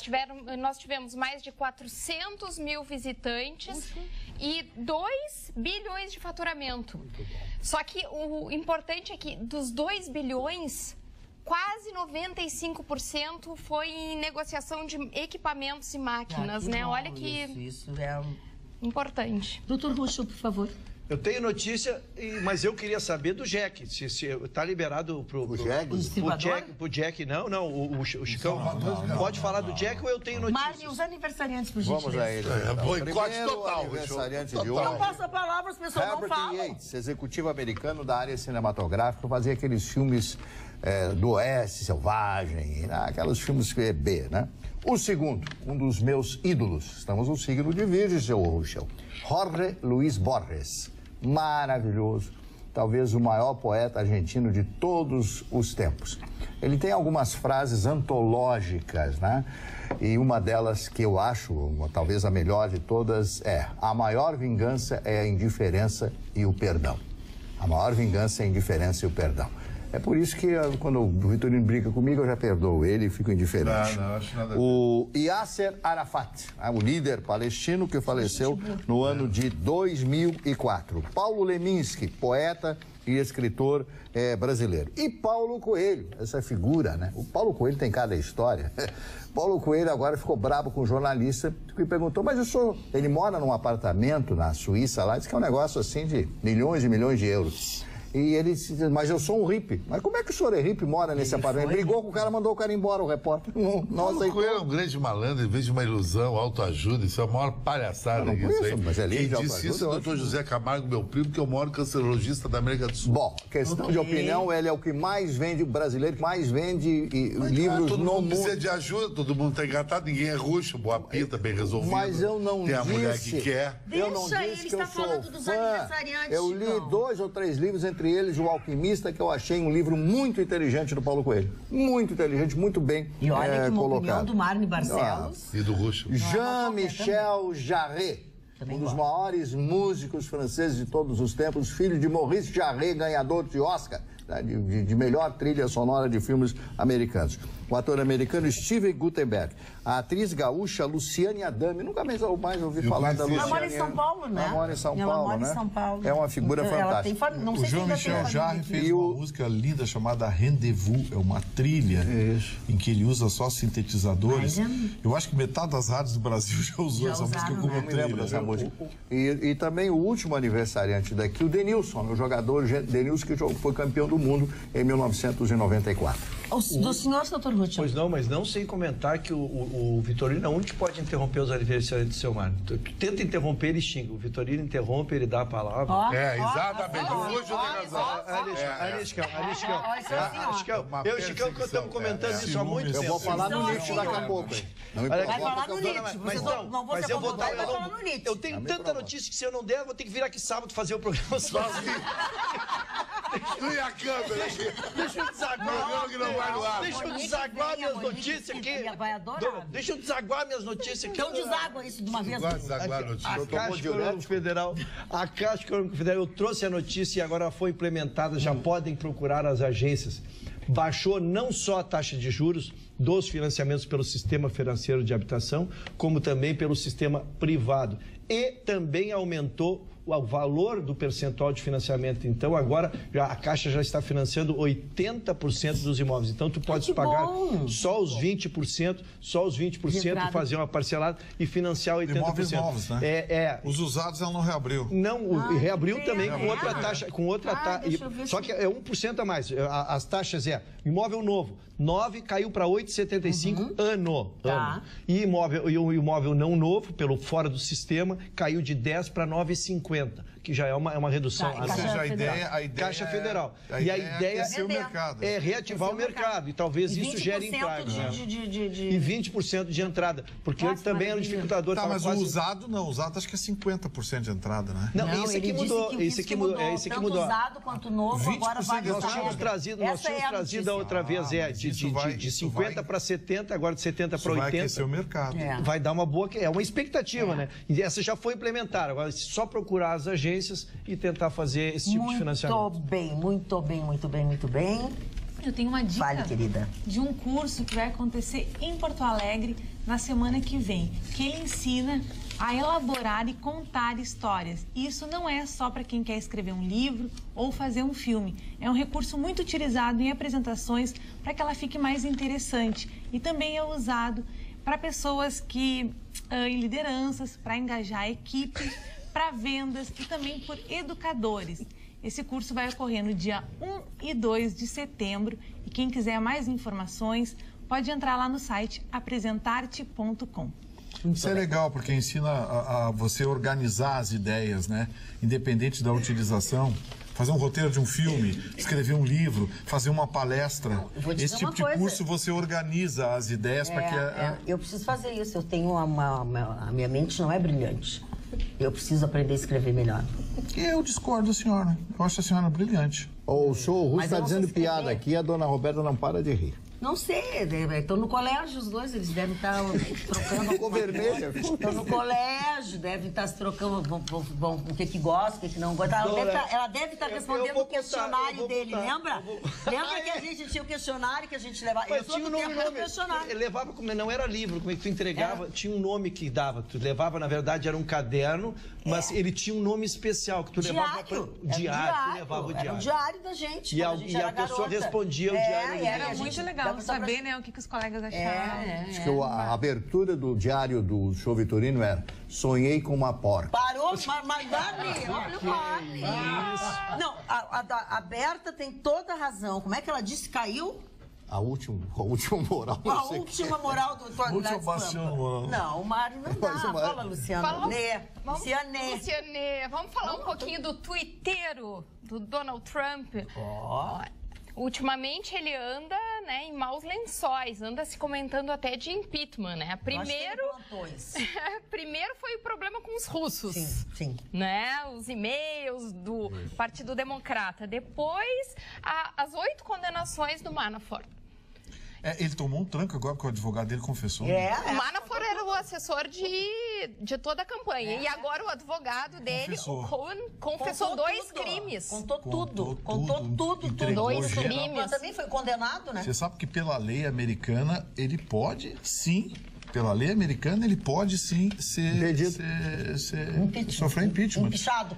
tivemos mais de 400 mil visitantes e 2 bilhões de faturamento. Só que o importante é que dos 2 bilhões, quase 95% foi em negociação de equipamentos e máquinas, né? bom, Olha que Isso é... importante. Doutor Roxo, por favor. Eu tenho notícia, mas eu queria saber do Jack. Se tá liberado pro Jack? Pro Jack, não, o Chicão. Pode falar do Jack ou eu tenho notícia? Marne, os aniversariantes, por gentileza. Vamos a ele. Boicote Primeiro total, aniversariante Roxo. de Total. Não hoje. passa a palavra, as pessoas não Herbert falam. Yates, executivo americano da área cinematográfica, fazia aqueles filmes do Oeste, Selvagem, né? Aqueles filmes B, né? O segundo, um dos meus ídolos, estamos no signo de Virgem, seu Ruschel, Jorge Luis Borges, maravilhoso, talvez o maior poeta argentino de todos os tempos. Ele tem algumas frases antológicas, né? E uma delas que eu acho, talvez a melhor de todas, é: a maior vingança é a indiferença e o perdão. A maior vingança é a indiferença e o perdão. É por isso que quando o Vitorino brinca comigo, eu já perdoo ele e fico indiferente. Não, acho nada a ver. O Yasser Arafat, o líder palestino que faleceu no ano de 2004. Paulo Leminski, poeta e escritor brasileiro. E Paulo Coelho, essa figura, né? O Paulo Coelho tem cada história. Paulo Coelho agora ficou bravo com o jornalista que perguntou, mas o senhor, ele mora num apartamento na Suíça lá, diz que é um negócio assim de milhões e milhões de euros. E ele disse, mas eu sou um hippie. Mas como é que o senhor é hippie e mora nesse apartamento? Brigou com o cara, mandou o cara embora, o repórter. Não aceitou. Coelho é um grande malandro, em vez de uma ilusão, autoajuda, isso é a maior palhaçada. Não Isso conheço, aí. mas é livre Quem de disse autoajuda, isso é o eu doutor acho. José Camargo, meu primo, que é o maior cancerologista da América do Sul. Bom, questão de opinião, ele é o que mais vende, o brasileiro que mais vende livros todo no mundo mundo. precisa de ajuda, todo mundo tá engatado, ninguém é roxo, boa pinta, bem resolvido. Mas eu não Tem a disse... mulher que quer. Eu não Deixa disse ele que eu estar sou falando dos fã. aniversariantes, Eu li Chicão. 2 ou 3 livros, entre eles O Alquimista, que eu achei um livro muito inteligente do Paulo Coelho. Muito inteligente, muito bem E olha que uma opinião colocado. do Marne Barcelos. E do roxo. Jean-Michel Jarre, um dos maiores músicos franceses de todos os tempos, filho de Maurice Jarre, ganhador de Oscar, né, de melhor trilha sonora de filmes americanos. O ator americano Steven Guttenberg. A atriz gaúcha Luciane Adame. Nunca mais ouvi falar da conheci. Luciane. Ela mora em São Paulo, né? Ela mora em São Ela Paulo, mora em né? São Paulo. É uma figura Ela tem fantástica. não O sei se João ainda Michel tem Jarre família. fez E uma o- música linda chamada Rendezvous, é uma trilha em que ele usa só sintetizadores. Mas Eu acho que metade das rádios do Brasil já usou Já essa música usaram, como né? Eu me lembro trilha. dessa viu? música. E também o último aniversariante daqui, o Denilson, o jogador Denilson que foi campeão do mundo em 1994. Do senhor, doutor Ruth. Pois não, mas não sem comentar que o Vitorino é o único que pode interromper os aniversariantes do seu Marne. Tu tenta interromper, ele xinga. O Vitorino interrompe, ele dá a palavra. Ó, É, ó, exatamente. ó, O roxo tem razão. Ali, Chicão. ó, isso é assim, ó. Chicão, Uma eu e o Chicão perseguição, estamos comentando isso há muito Ciúmes. tempo. Eu vou falar no Então, Nietzsche daqui a pouco, hein? Não me Olha, Vai provoca falar que no eu tô- Nietzsche. Mas Vocês não, não vão mas se eu vou acomodar, dar. vai falar no Nietzsche. Eu tenho tanta notícia que se eu não der, eu vou ter que vir aqui sábado fazer o programa sozinho. Tu e a câmera aqui. Deixa eu dizer Programa que não vai no ar. Deixa eu desaguar minhas notícias aqui. Vai adorar. Deixa eu desaguar minhas notícias aqui. Então deságua isso de uma vez. Desaguar a notícia. A Caixa Econômica Federal, eu trouxe a notícia e agora foi implementada, já podem procurar as agências. Baixou não só a taxa de juros dos financiamentos pelo sistema financeiro de habitação, como também pelo sistema privado. E também aumentou o valor do percentual de financiamento. Então, agora, a Caixa já está financiando 80% dos imóveis. Então, tu pode pagar só os 20%, fazer uma parcelada e financiar 80%. Imóveis novos, né? Os usados ela não reabriu. Não, reabriu também com outra taxa. Só que é 1% a mais. As taxas imóvel novo, 9 caiu para 8,75 ano. E o imóvel não novo, pelo fora do sistema, caiu de 10 para 9,50, que já é uma redução. Ou seja, a ideia Caixa Federal. E a ideia é o mercado. É reativar o mercado. E talvez isso gere entrada. E 20% de entrada. Porque também era um dificultador. Tá, mas o usado não. O usado acho que é 50% de entrada, né? Não, esse aqui mudou. Esse aqui mudou. Tanto usado quanto novo, agora vai Nós tínhamos trazido a outra vez, de 50 para 70, agora de 70 para 80. Vai aquecer o mercado. Vai dar uma boa... É uma expectativa, né? E essa já foi implementada. Agora, só procurar as agências e tentar fazer esse tipo de financiamento. Muito bem. Eu tenho uma dica. Fale, querida. De um curso que vai acontecer em Porto Alegre na semana que vem, que ele ensina a elaborar e contar histórias. E isso não é só para quem quer escrever um livro ou fazer um filme. É um recurso muito utilizado em apresentações para que ela fique mais interessante. E também é usado para pessoas que em lideranças, para engajar equipes, para vendas e também por educadores. Esse curso vai ocorrer no dia 1 e 2 de setembro e quem quiser mais informações pode entrar lá no site apresentarte.com. Isso é legal, porque ensina a você organizar as ideias, né? Independente da utilização. Fazer um roteiro de um filme, escrever um livro, fazer uma palestra. Esse tipo de curso você organiza as ideias para que... Eu preciso fazer isso. Eu tenho a minha mente não é brilhante. Eu preciso aprender a escrever melhor. Eu discordo da senhora. Eu acho a senhora brilhante. O Russo está dizendo piada aqui, a dona Roberta não para de rir. Não sei, estão no colégio os dois, eles devem estar trocando. Ficou vermelha. Estão no colégio, devem estar se trocando o que gosta, o que não gosta. Ela deve estar respondendo o questionário dele, lembra? Lembra que a gente tinha o questionário que a gente levava? Mas tinha um nome, questionário. Levava, não era livro, como é que tu entregava, tinha um nome que dava. Tu levava, na verdade, era um caderno, mas ele tinha um nome especial que tu levava para diário. Tu levava o diário. Era o diário da gente. E a pessoa respondia o diário. Era muito legal saber, né, o que os colegas achavam. Acho que a abertura do diário do Show Vitorino era sonhei com uma porca. Parou, mas Dani, olha o Marley. Não, a Berta tem toda a razão. Como é que ela disse? Caiu? A última moral. A última moral do Atualidade Pampa. Não, o Mário não dá. Fala, Luciana. Luciane, vamos falar um pouquinho do tuiteiro do Donald Trump. Ultimamente ele anda, né, em maus lençóis, anda se comentando até de impeachment, né? Primeiro foi o problema com os russos. Sim. Né? Os e-mails do Partido Democrata. Depois, as 8 condenações do Manafort. Ele tomou um tranco agora porque o advogado dele confessou. O Manafort era o assessor de toda a campanha. E agora o advogado dele, o Cohen, confessou 2 crimes. Contou tudo. 2 crimes. Mas também foi condenado, né? Você sabe que pela lei americana, ele pode sim... Pela lei americana, ele pode sim sofrer impeachment. Empichado,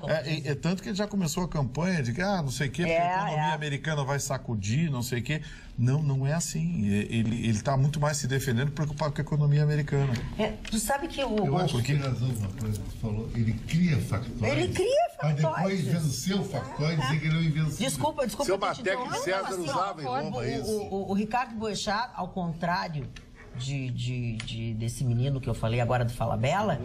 tanto que ele já começou a campanha de que, não sei o quê, porque a economia americana vai sacudir, não sei o quê. Não é assim. Ele está muito mais se defendendo, preocupado com a economia americana. Tu sabe que eu acho que tem razão uma coisa que você falou. Ele cria factóides. Mas depois, vendo o seu factóide, dizer que ele não inventou. Desculpa. Seu Matec de César usava em Roma isso. O Ricardo Boechat, ao contrário desse menino que eu falei agora do Falabella,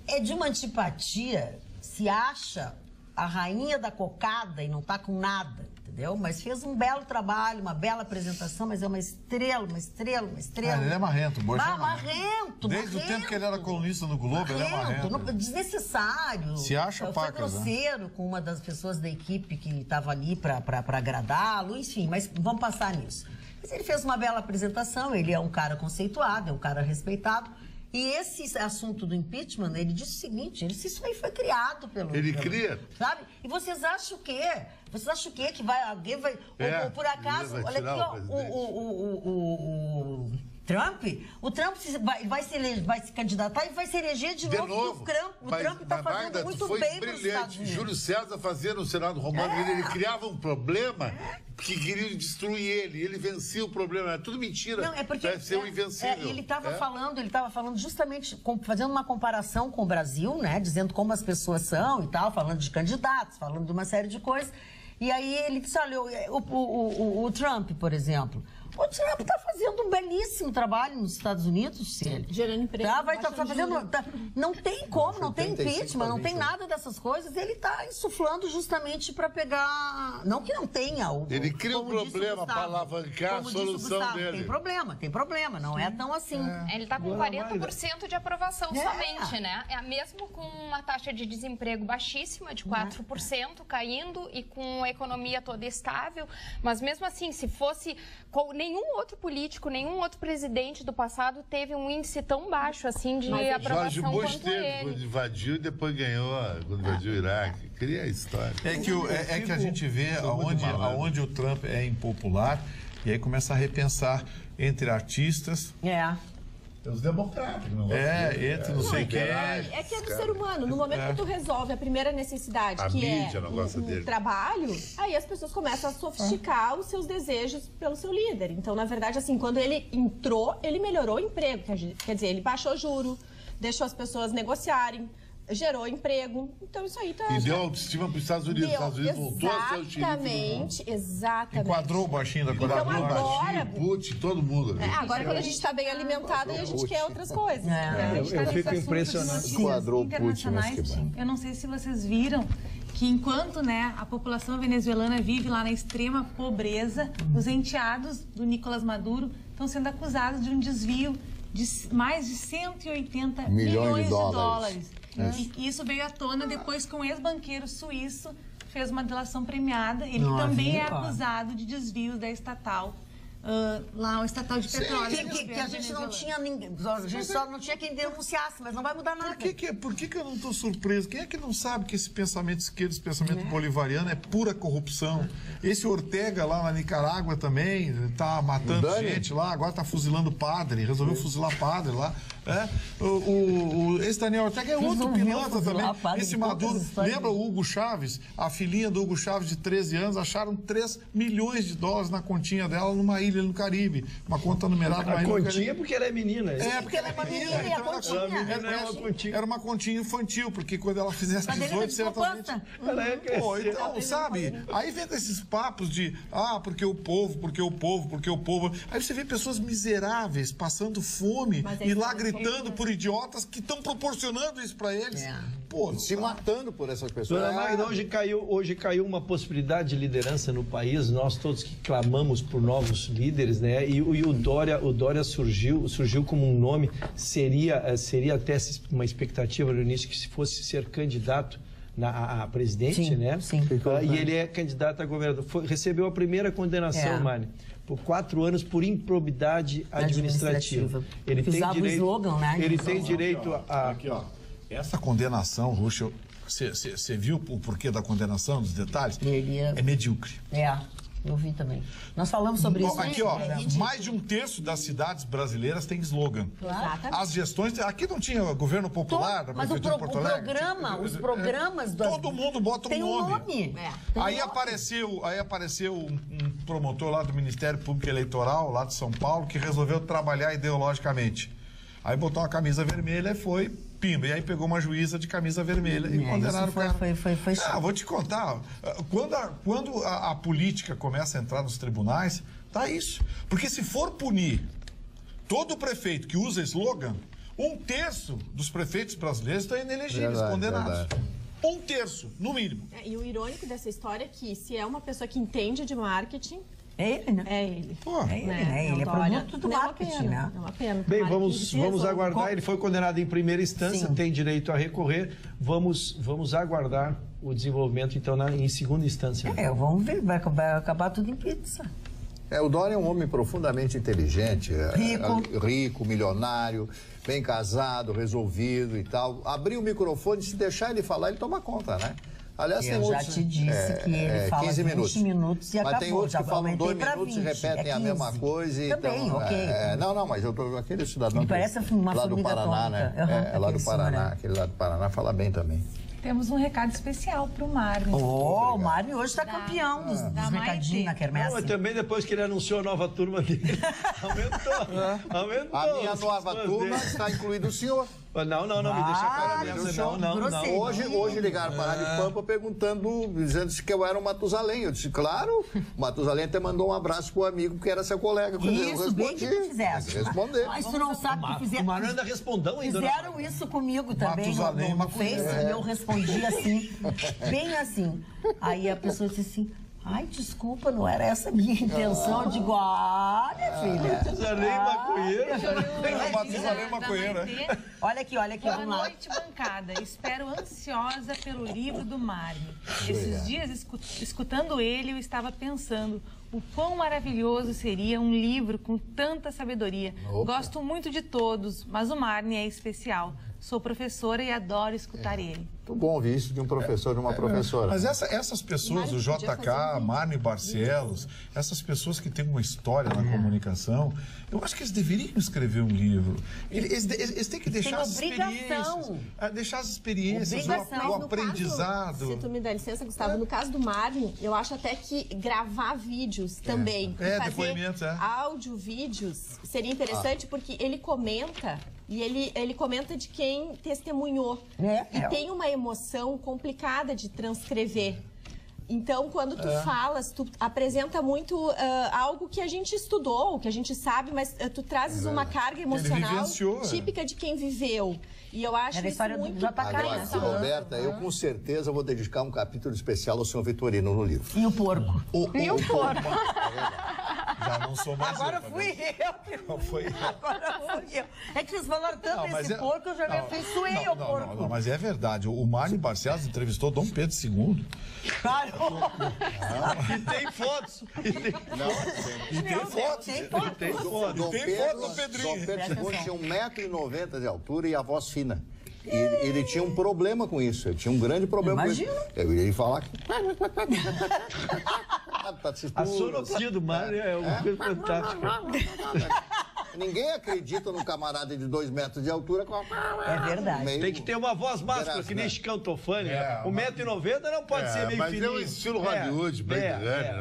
é de uma antipatia, se acha a rainha da cocada e não tá com nada, entendeu? Mas fez um belo trabalho, uma bela apresentação, mas é uma estrela. Ele é marrento, marrento. Desde o tempo que ele era colunista no Globo, ele é marrento. Desnecessário. Se acha Foi grosseiro com uma das pessoas da equipe que estava ali para agradá-lo, enfim, mas vamos passar nisso. Mas ele fez uma bela apresentação, ele é um cara conceituado, é um cara respeitado. E esse assunto do impeachment, ele disse o seguinte, ele disse, isso aí foi criado pelo... Ele cria? Sabe? E vocês acham o quê? Vocês acham o quê? Que alguém vai... ou por acaso, olha aqui, ó, o Trump vai se candidatar e vai se eleger de novo. O Trump está fazendo muito bem para os Estados Unidos. Júlio César fazia no Senado Romano, ele criava um problema que queriam destruir ele. Ele vencia o problema. É tudo mentira. Não, é porque deve ser um invencível. Ele estava falando justamente, fazendo uma comparação com o Brasil, né? Dizendo como as pessoas são e tal, falando de candidatos, falando de uma série de coisas. E aí ele disse, olha, o Trump, por exemplo... O Trump está fazendo um belíssimo trabalho nos Estados Unidos, gerando emprego. Vai estar fazendo. Não tem como, não tem impeachment, não tem nada dessas coisas. Ele está insuflando justamente para pegar. Não que não tenha. Ele cria um problema para alavancar a solução dele. Tem problema, não é tão assim. Ele está com 40% de aprovação somente, né? Mesmo com uma taxa de desemprego baixíssima, de 4%, caindo e com a economia toda estável. Mas mesmo assim, se fosse. Nenhum outro político, nenhum outro presidente do passado teve um índice tão baixo assim de aprovação quanto ele. Quando invadiu e depois ganhou, quando invadiu o Iraque. Cria a história. É que a gente vê aonde o Trump é impopular e aí começa a repensar entre artistas... Os democratas, não entre não sei quem. É que é do ser humano. No momento que tu resolve a primeira necessidade, que é o trabalho, aí as pessoas começam a sofisticar os seus desejos pelo seu líder. Então, na verdade, assim, quando ele entrou, ele melhorou o emprego. Quer dizer, ele baixou juro, deixou as pessoas negociarem, gerou emprego. Então, isso aí tá... E deu autoestima para os Estados Unidos. Os Estados Unidos voltou a ser o xerife. Exatamente. Enquadrou o baixinho da Coreia. Então, agora... Putin, todo mundo. Agora, quando a gente está bem alimentado, aí a gente quer outras coisas. Eu fico impressionado. Enquadrou o Putin, mas que bom. Eu não sei se vocês viram que enquanto, né, a população venezuelana vive lá na extrema pobreza, os enteados do Nicolás Maduro estão sendo acusados de um desvio de mais de 180 milhões de dólares. E isso veio à tona depois que um ex-banqueiro suíço fez uma delação premiada. Ele também é acusado de desvios da estatal. Lá, o estatal de petróleo. Que a gente não tinha ninguém. A gente só não tinha quem denunciasse, mas não vai mudar nada. Por que eu não estou surpreso? Quem é que não sabe que esse pensamento esquerdo, esse pensamento bolivariano é pura corrupção? Esse Ortega lá na Nicarágua também está matando gente lá, agora está fuzilando padre, resolveu fuzilar padre lá. Esse Daniel Ortega é outro pilantra também. Esse Maduro, lembra o Hugo Chávez? A filhinha do Hugo Chávez de 13 anos acharam 3 milhões de dólares na continha dela numa ilha no Caribe. Uma conta numerada numa ilha no Caribe. A continha porque ela é menina. Porque ela é menina. Era uma continha infantil, porque quando ela fizesse 18, certamente... Então, sabe? Aí vem com esses papos de porque o povo... Aí você vê pessoas miseráveis passando fome e lá gritando por idiotas que estão proporcionando isso para eles. Se matando por essas pessoas. Dona Magda, hoje caiu uma possibilidade de liderança no país, nós todos que clamamos por novos líderes, né? E o Dória surgiu como um nome, seria até uma expectativa no início que se fosse ser candidato a presidente, né? Sim. E ele é candidato a governador. Recebeu a primeira condenação, Mari, por 4 anos por improbidade administrativa. Ele tem direito, slogan, né? Ele tem direito a... Aqui, ó. Essa condenação, Ruschel, você viu o porquê da condenação, dos detalhes? É medíocre. Eu vi também. Nós falamos sobre isso. Aqui, ó, mais de 1/3 das cidades brasileiras tem slogan. As gestões... Aqui não tinha governo popular da Prefeitura de Porto Alegre. Os programas... Todo mundo bota um nome. Aí apareceu um promotor lá do Ministério Público Eleitoral, lá de São Paulo, que resolveu trabalhar ideologicamente. Aí botou uma camisa vermelha e foi... Pimba. E aí pegou uma juíza de camisa vermelha e condenaram o cara. Vou te contar. Quando a política começa a entrar nos tribunais, tá isso. Porque se for punir todo prefeito que usa slogan, 1/3 dos prefeitos brasileiros estão inelegíveis, condenados. 1/3, no mínimo. E o irônico dessa história é que se é uma pessoa que entende de marketing... É ele, né? É ele. Ele é produto do marketing, né? É uma pena. Bem, vamos aguardar. Ele foi condenado em primeira instância, tem direito a recorrer. Vamos aguardar o desenvolvimento, então, em segunda instância. Vamos ver. Vai acabar tudo em pizza. O Dória é um homem profundamente inteligente, rico, milionário, bem casado, resolvido e tal. Abrir o microfone, se deixar ele falar, ele toma conta, né? Aliás, eu já te disse que ele fala 15 20 minutos e mas acabou. tem outros que falam 2 minutos 20, e repetem a mesma coisa. E também, então, ok. Não, mas eu tô aquele cidadão ele parece uma lá do Paraná, né? É lá do Paraná, aquele lá do Paraná fala bem também. Temos um recado especial para o Mário. O Mário hoje está campeão dos recadinhos na quermesse. Mas também depois que ele anunciou a nova turma dele, aumentou. A minha nova turma está incluído o senhor. Não, me deixa cara dessa. Não. Hoje ligaram para a Rádio Pampa perguntando, dizendo que eu era um Matusalém. Eu disse, claro, o Matusalém até mandou um abraço pro amigo, que era seu colega. Isso, bem que tu fizesse. Responder. Mas tu não sabe o que fizeram. O Mário ainda respondeu ainda. Fizeram isso comigo também no Face, eu respondi assim, bem assim. Aí a pessoa disse assim, ai, desculpa, não era essa a minha intenção. Eu digo, olha, filha. Matusalém maconheiro. Matusalém maconheiro, né? Olha aqui, Boa noite, bancada. Espero ansiosa pelo livro do Mário. Esses dias, escutando ele, eu estava pensando o quão maravilhoso seria um livro com tanta sabedoria. Gosto muito de todos, mas o Marne é especial. Sou professora e adoro escutar ele. Muito bom ouvir isso de um professor, de uma professora. Mas essas pessoas, o JK, Marne Barcelos, essas pessoas que têm uma história na comunicação, eu acho que eles deveriam escrever um livro. Eles têm que deixar as experiências, o aprendizado. Caso, se tu me dá licença, Gustavo, no caso do Marne, eu acho até que gravar vídeos também, fazer depoimentos, áudio, vídeos, seria interessante porque ele comenta. E ele comenta de quem testemunhou. E tem uma emoção complicada de transcrever. Então, quando tu falas, tu apresenta muito algo que a gente estudou, que a gente sabe, mas tu trazes uma carga emocional típica de quem viveu. E eu acho isso muito... Agora, Roberta, eu com certeza vou dedicar um capítulo especial ao senhor Vitorino no livro. E o porco? E o porco? Já não sou mais Agora fui eu. Não foi Agora fui eu. É que vocês falaram tanto desse porco, eu já me afeiçoei ao porco. Não, mas é verdade. O Mário Barcelos entrevistou Dom Pedro II. Claro. E tem fotos. Tem fotos. Dom Pedro II tinha 1,90 m de altura e a voz fina. Ele tinha um problema com isso, ele tinha um grande problema com isso. Eu ia falar que... A sonoplastia do Mário é uma coisa fantástica. Ninguém acredita num camarada de 2 metros de altura com É verdade. Tem que ter uma voz máscula, que nem Chicão Tofani. 1,90 m não pode ser meio fininho. Mas é o estilo Hollywood,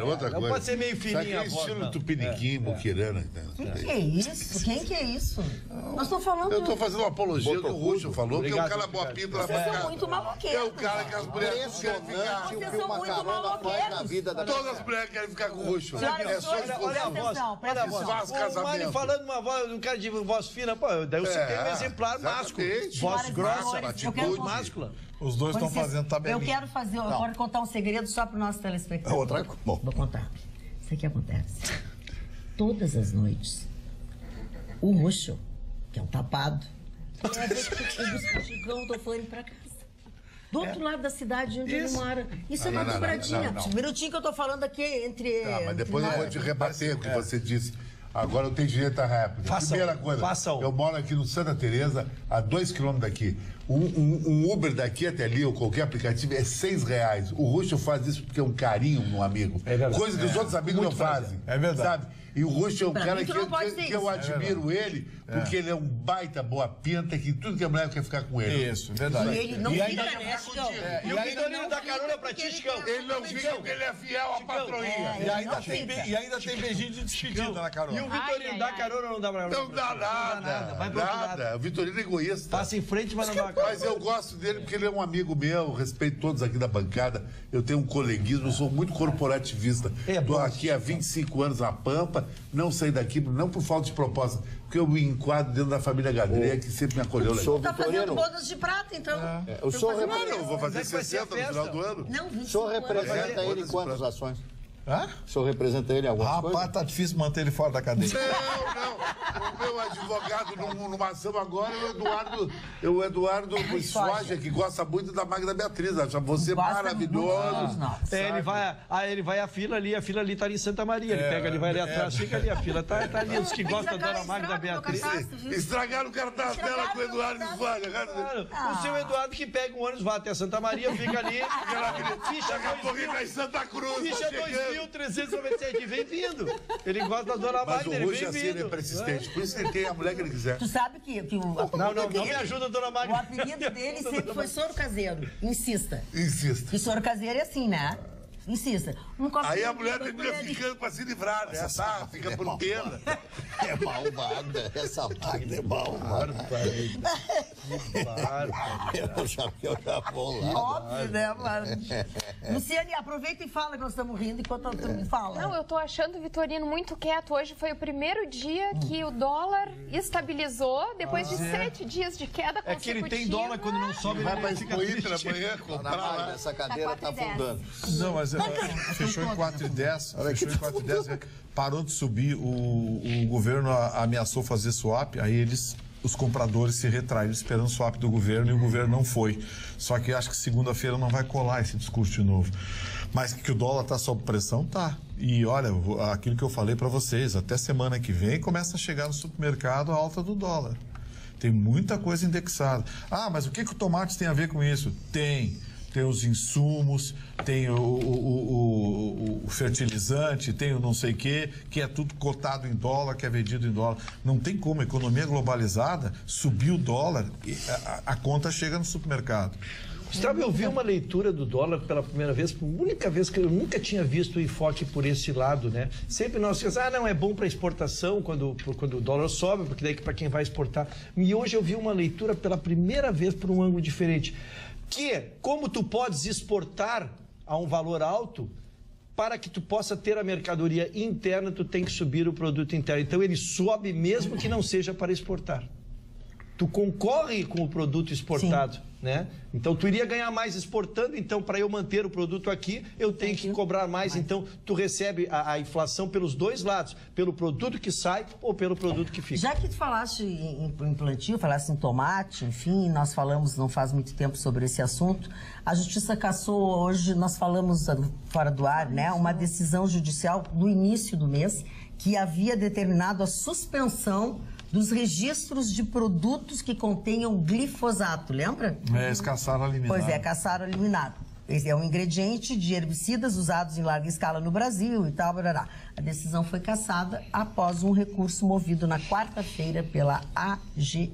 outra coisa. Não pode ser meio fininho a voz. Estilo Tupiniquim, Muquirana. Quem que é isso? Quem que é isso? Nós estamos falando... Eu estou fazendo uma apologia que o Russo falou, que é o cara boa pinta na Vocês são muito maloqueiros. É o cara que as mulheres querem ficar. o que uma carona faz na vida da Todas as mulheres querem ficar com o Russo. Senhoras e senhores, Olha a voz, olha a voz. O Mário falando uma voz, um cara de voz fina, pô, daí eu citei um exemplar másculo. Voz grossa, voz máscula. Os dois estão fazendo tabelinha. Eu quero fazer, agora contar um segredo só para o nosso telespectador. Outra coisa. Bom. Vou contar. Isso aqui acontece. Todas as noites, o Russo, que é um tapado, o Chicão Tofani para casa. Do outro lado da cidade onde ele mora. Isso é uma dobradinha. Um minutinho que eu tô falando aqui entre... mas depois eu vou te rebater o que você disse. Agora eu tenho direito à réplica. Primeira coisa, eu moro aqui no Santa Teresa, a 2 quilômetros daqui. Um Uber daqui até ali, ou qualquer aplicativo, é R$6. O Russo faz isso porque é um carinho no amigo. Coisa que os outros amigos não fazem. É verdade. Sabe? E o Russo é um cara que eu admiro ele, porque ele é um baita boa pinta, que tudo que a mulher quer ficar com ele. Isso, é verdade. E ele não fica, né, Chicão? E o Vitorino dá carona pra ti, Chicão. Ele não fica porque ele é fiel à patroinha. E ainda tem beijinho de despedida na carona. E o Vitorino dá carona ou não dá carona? Não dá nada. Vai pro outro lado. Nada. O Vitorino é egoísta. Passa em frente, mas não dá carona. Mas eu gosto dele porque ele é um amigo meu, respeito todos aqui da bancada. Eu tenho um coleguismo, eu sou muito corporativista. Estou aqui há 25 anos na Pampa, não saí daqui, não por falta de proposta, porque eu me enquadro dentro da família Gadreia, que sempre me acolheu legal. Tá fazendo bodas de prata, então. Eu vou fazer 60 no final do ano. Não, 25 O senhor representa ele em quantas ações? Hã? O senhor representa ele em algumas coisas? Rapaz, tá difícil manter ele fora da cadeia. Não. O meu advogado numa ação agora é o Eduardo Soja, que gosta muito da Magda Beatriz. Acha você maravilhoso. Ele vai à fila ali tá ali em Santa Maria. Ele pega ali, vai ali atrás, fica ali, a fila tá ali. Os que gostam da Dona Magda Beatriz. Estragaram o cartaz dela com o Eduardo Soja. O seu Eduardo que pega um ônibus, vai até Santa Maria, fica ali. Daqui a pouquinho vai em Santa Cruz. Ficha 2.397, vem vindo. Ele gosta da Dona Magda, ele vem vindo. Ele é persistente, por isso ele tem a mulher que ele quiser. Tu sabe que Não me ajuda, Dona Magda. O apelido dele sempre foi soro caseiro. Insista. Insista. E soro caseiro é assim, né? Insista. Aí a mulher termina ficando pra se livrar, né? Fica por pena. É malvada, essa Magda é malvada. Eu já vou lá. Óbvio, né, mano? Luciane, aproveita e fala que nós estamos rindo enquanto todo mundo fala. Não, eu tô achando o Vitorino muito quieto. Hoje foi o primeiro dia que o dólar estabilizou depois de 7 dias de queda consecutiva. É que ele tem dólar quando não sobe, vai pra fica Expointra amanhã comprar lá. Essa cadeira tá afundando. Não, mas fechou em 4,10. Fechou em 4,10. Parou de subir. O governo ameaçou fazer swap. Aí os compradores se retraíram esperando o swap do governo e o governo não foi. Só que acho que segunda-feira não vai colar esse discurso de novo. Mas que o dólar está sob pressão, tá. E olha, aquilo que eu falei para vocês, até semana que vem começa a chegar no supermercado a alta do dólar. Tem muita coisa indexada. Ah, mas o que o tomate tem a ver com isso? Tem os insumos, tem o fertilizante, tem o não sei o quê, que é tudo cotado em dólar, que é vendido em dólar. Não tem como, economia globalizada, subir o dólar, a conta chega no supermercado. Gustavo, eu vi uma leitura do dólar pela primeira vez, a única vez que eu nunca tinha visto o enfoque por esse lado, né? Sempre nós dizemos, não, é bom para exportação quando o dólar sobe, porque daí para quem vai exportar. E hoje eu vi uma leitura pela primeira vez por um ângulo diferente. Que, como tu podes exportar a um valor alto, para que tu possa ter a mercadoria interna, tu tem que subir o produto interno. Então, ele sobe mesmo que não seja para exportar. Tu concorre com o produto exportado, né? Então, tu iria ganhar mais exportando, então, para eu manter o produto aqui, eu tenho que cobrar mais. Então, tu recebe a inflação pelos dois lados, pelo produto que sai ou pelo produto que fica. Já que tu falaste em plantio, falaste em tomate, enfim, nós falamos não faz muito tempo sobre esse assunto, a Justiça cassou hoje, nós falamos fora do ar, né, uma decisão judicial no início do mês que havia determinado a suspensão dos registros de produtos que contenham glifosato, lembra? Eles caçaram a liminar. Pois é, caçaram a liminar. Esse é um ingrediente de herbicidas usados em larga escala no Brasil e tal, barará. A decisão foi cassada após um recurso movido na quarta-feira pela AGU.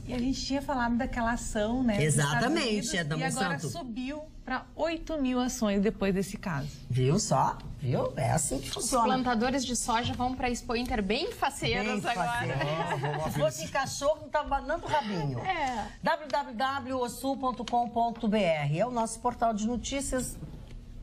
E a gente tinha falado daquela ação, né? Exatamente, é da Monsanto. E agora subiu para 8 mil ações depois desse caso. Viu só? Viu? É assim que funciona. Os plantadores de soja vão para a Expointer bem faceiros agora. Se fosse cachorro, não tava banando o rabinho. www.osul.com.br é o nosso portal de notícias.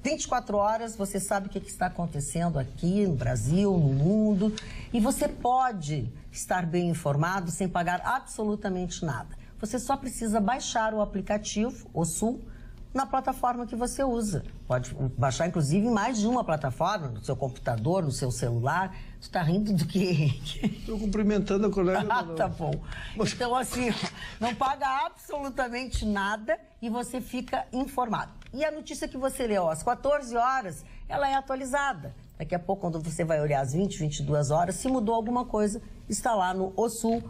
24 horas, você sabe o que está acontecendo aqui no Brasil, no mundo. E você pode estar bem informado sem pagar absolutamente nada. Você só precisa baixar o aplicativo, Osul, na plataforma que você usa. Pode baixar, inclusive, em mais de uma plataforma, no seu computador, no seu celular. Você está rindo do quê? Estou cumprimentando a colega. Tá bom. Então, assim, não paga absolutamente nada e você fica informado. E a notícia que você leu às 14 horas, ela é atualizada. Daqui a pouco, quando você vai olhar às 20, 22 horas, se mudou alguma coisa, está lá no osul.com.br.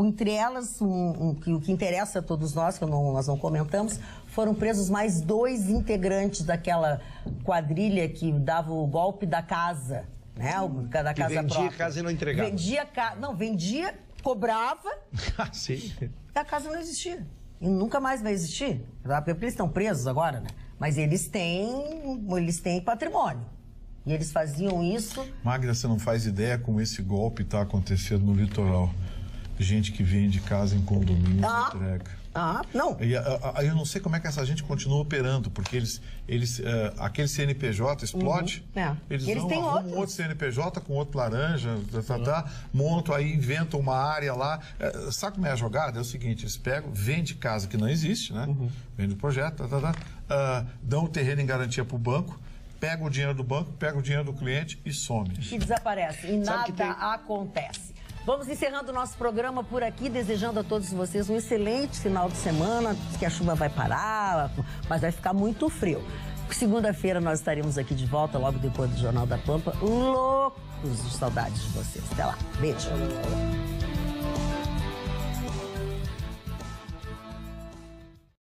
Entre elas, o que interessa a todos nós, que nós não comentamos, foram presos mais 2 integrantes daquela quadrilha que dava o golpe da casa, né? Da casa vendia própria. Casa e não entregava. Vendia, cobrava, sim. E a casa não existia. E nunca mais vai existir. Porque eles estão presos agora, né? Mas eles têm patrimônio. E eles faziam isso... Magda, você não faz ideia como esse golpe está acontecendo no litoral. Gente que vende casa em condomínio entrega. Não. E, eu não sei como é que essa gente continua operando, porque aquele CNPJ explode, eles têm outro CNPJ com outro laranja, montam, aí inventam uma área lá. Sabe como é a jogada? É o seguinte, eles pegam, vendem casa que não existe, né? Vende o projeto, dão o terreno em garantia para o banco, pega o dinheiro do banco, pega o dinheiro do cliente e some. E desaparece. E Sabe que nada acontece. Vamos encerrando o nosso programa por aqui, desejando a todos vocês um excelente final de semana, que a chuva vai parar, mas vai ficar muito frio. Segunda-feira nós estaremos aqui de volta, logo depois do Jornal da Pampa, loucos de saudades de vocês. Até lá. Beijo.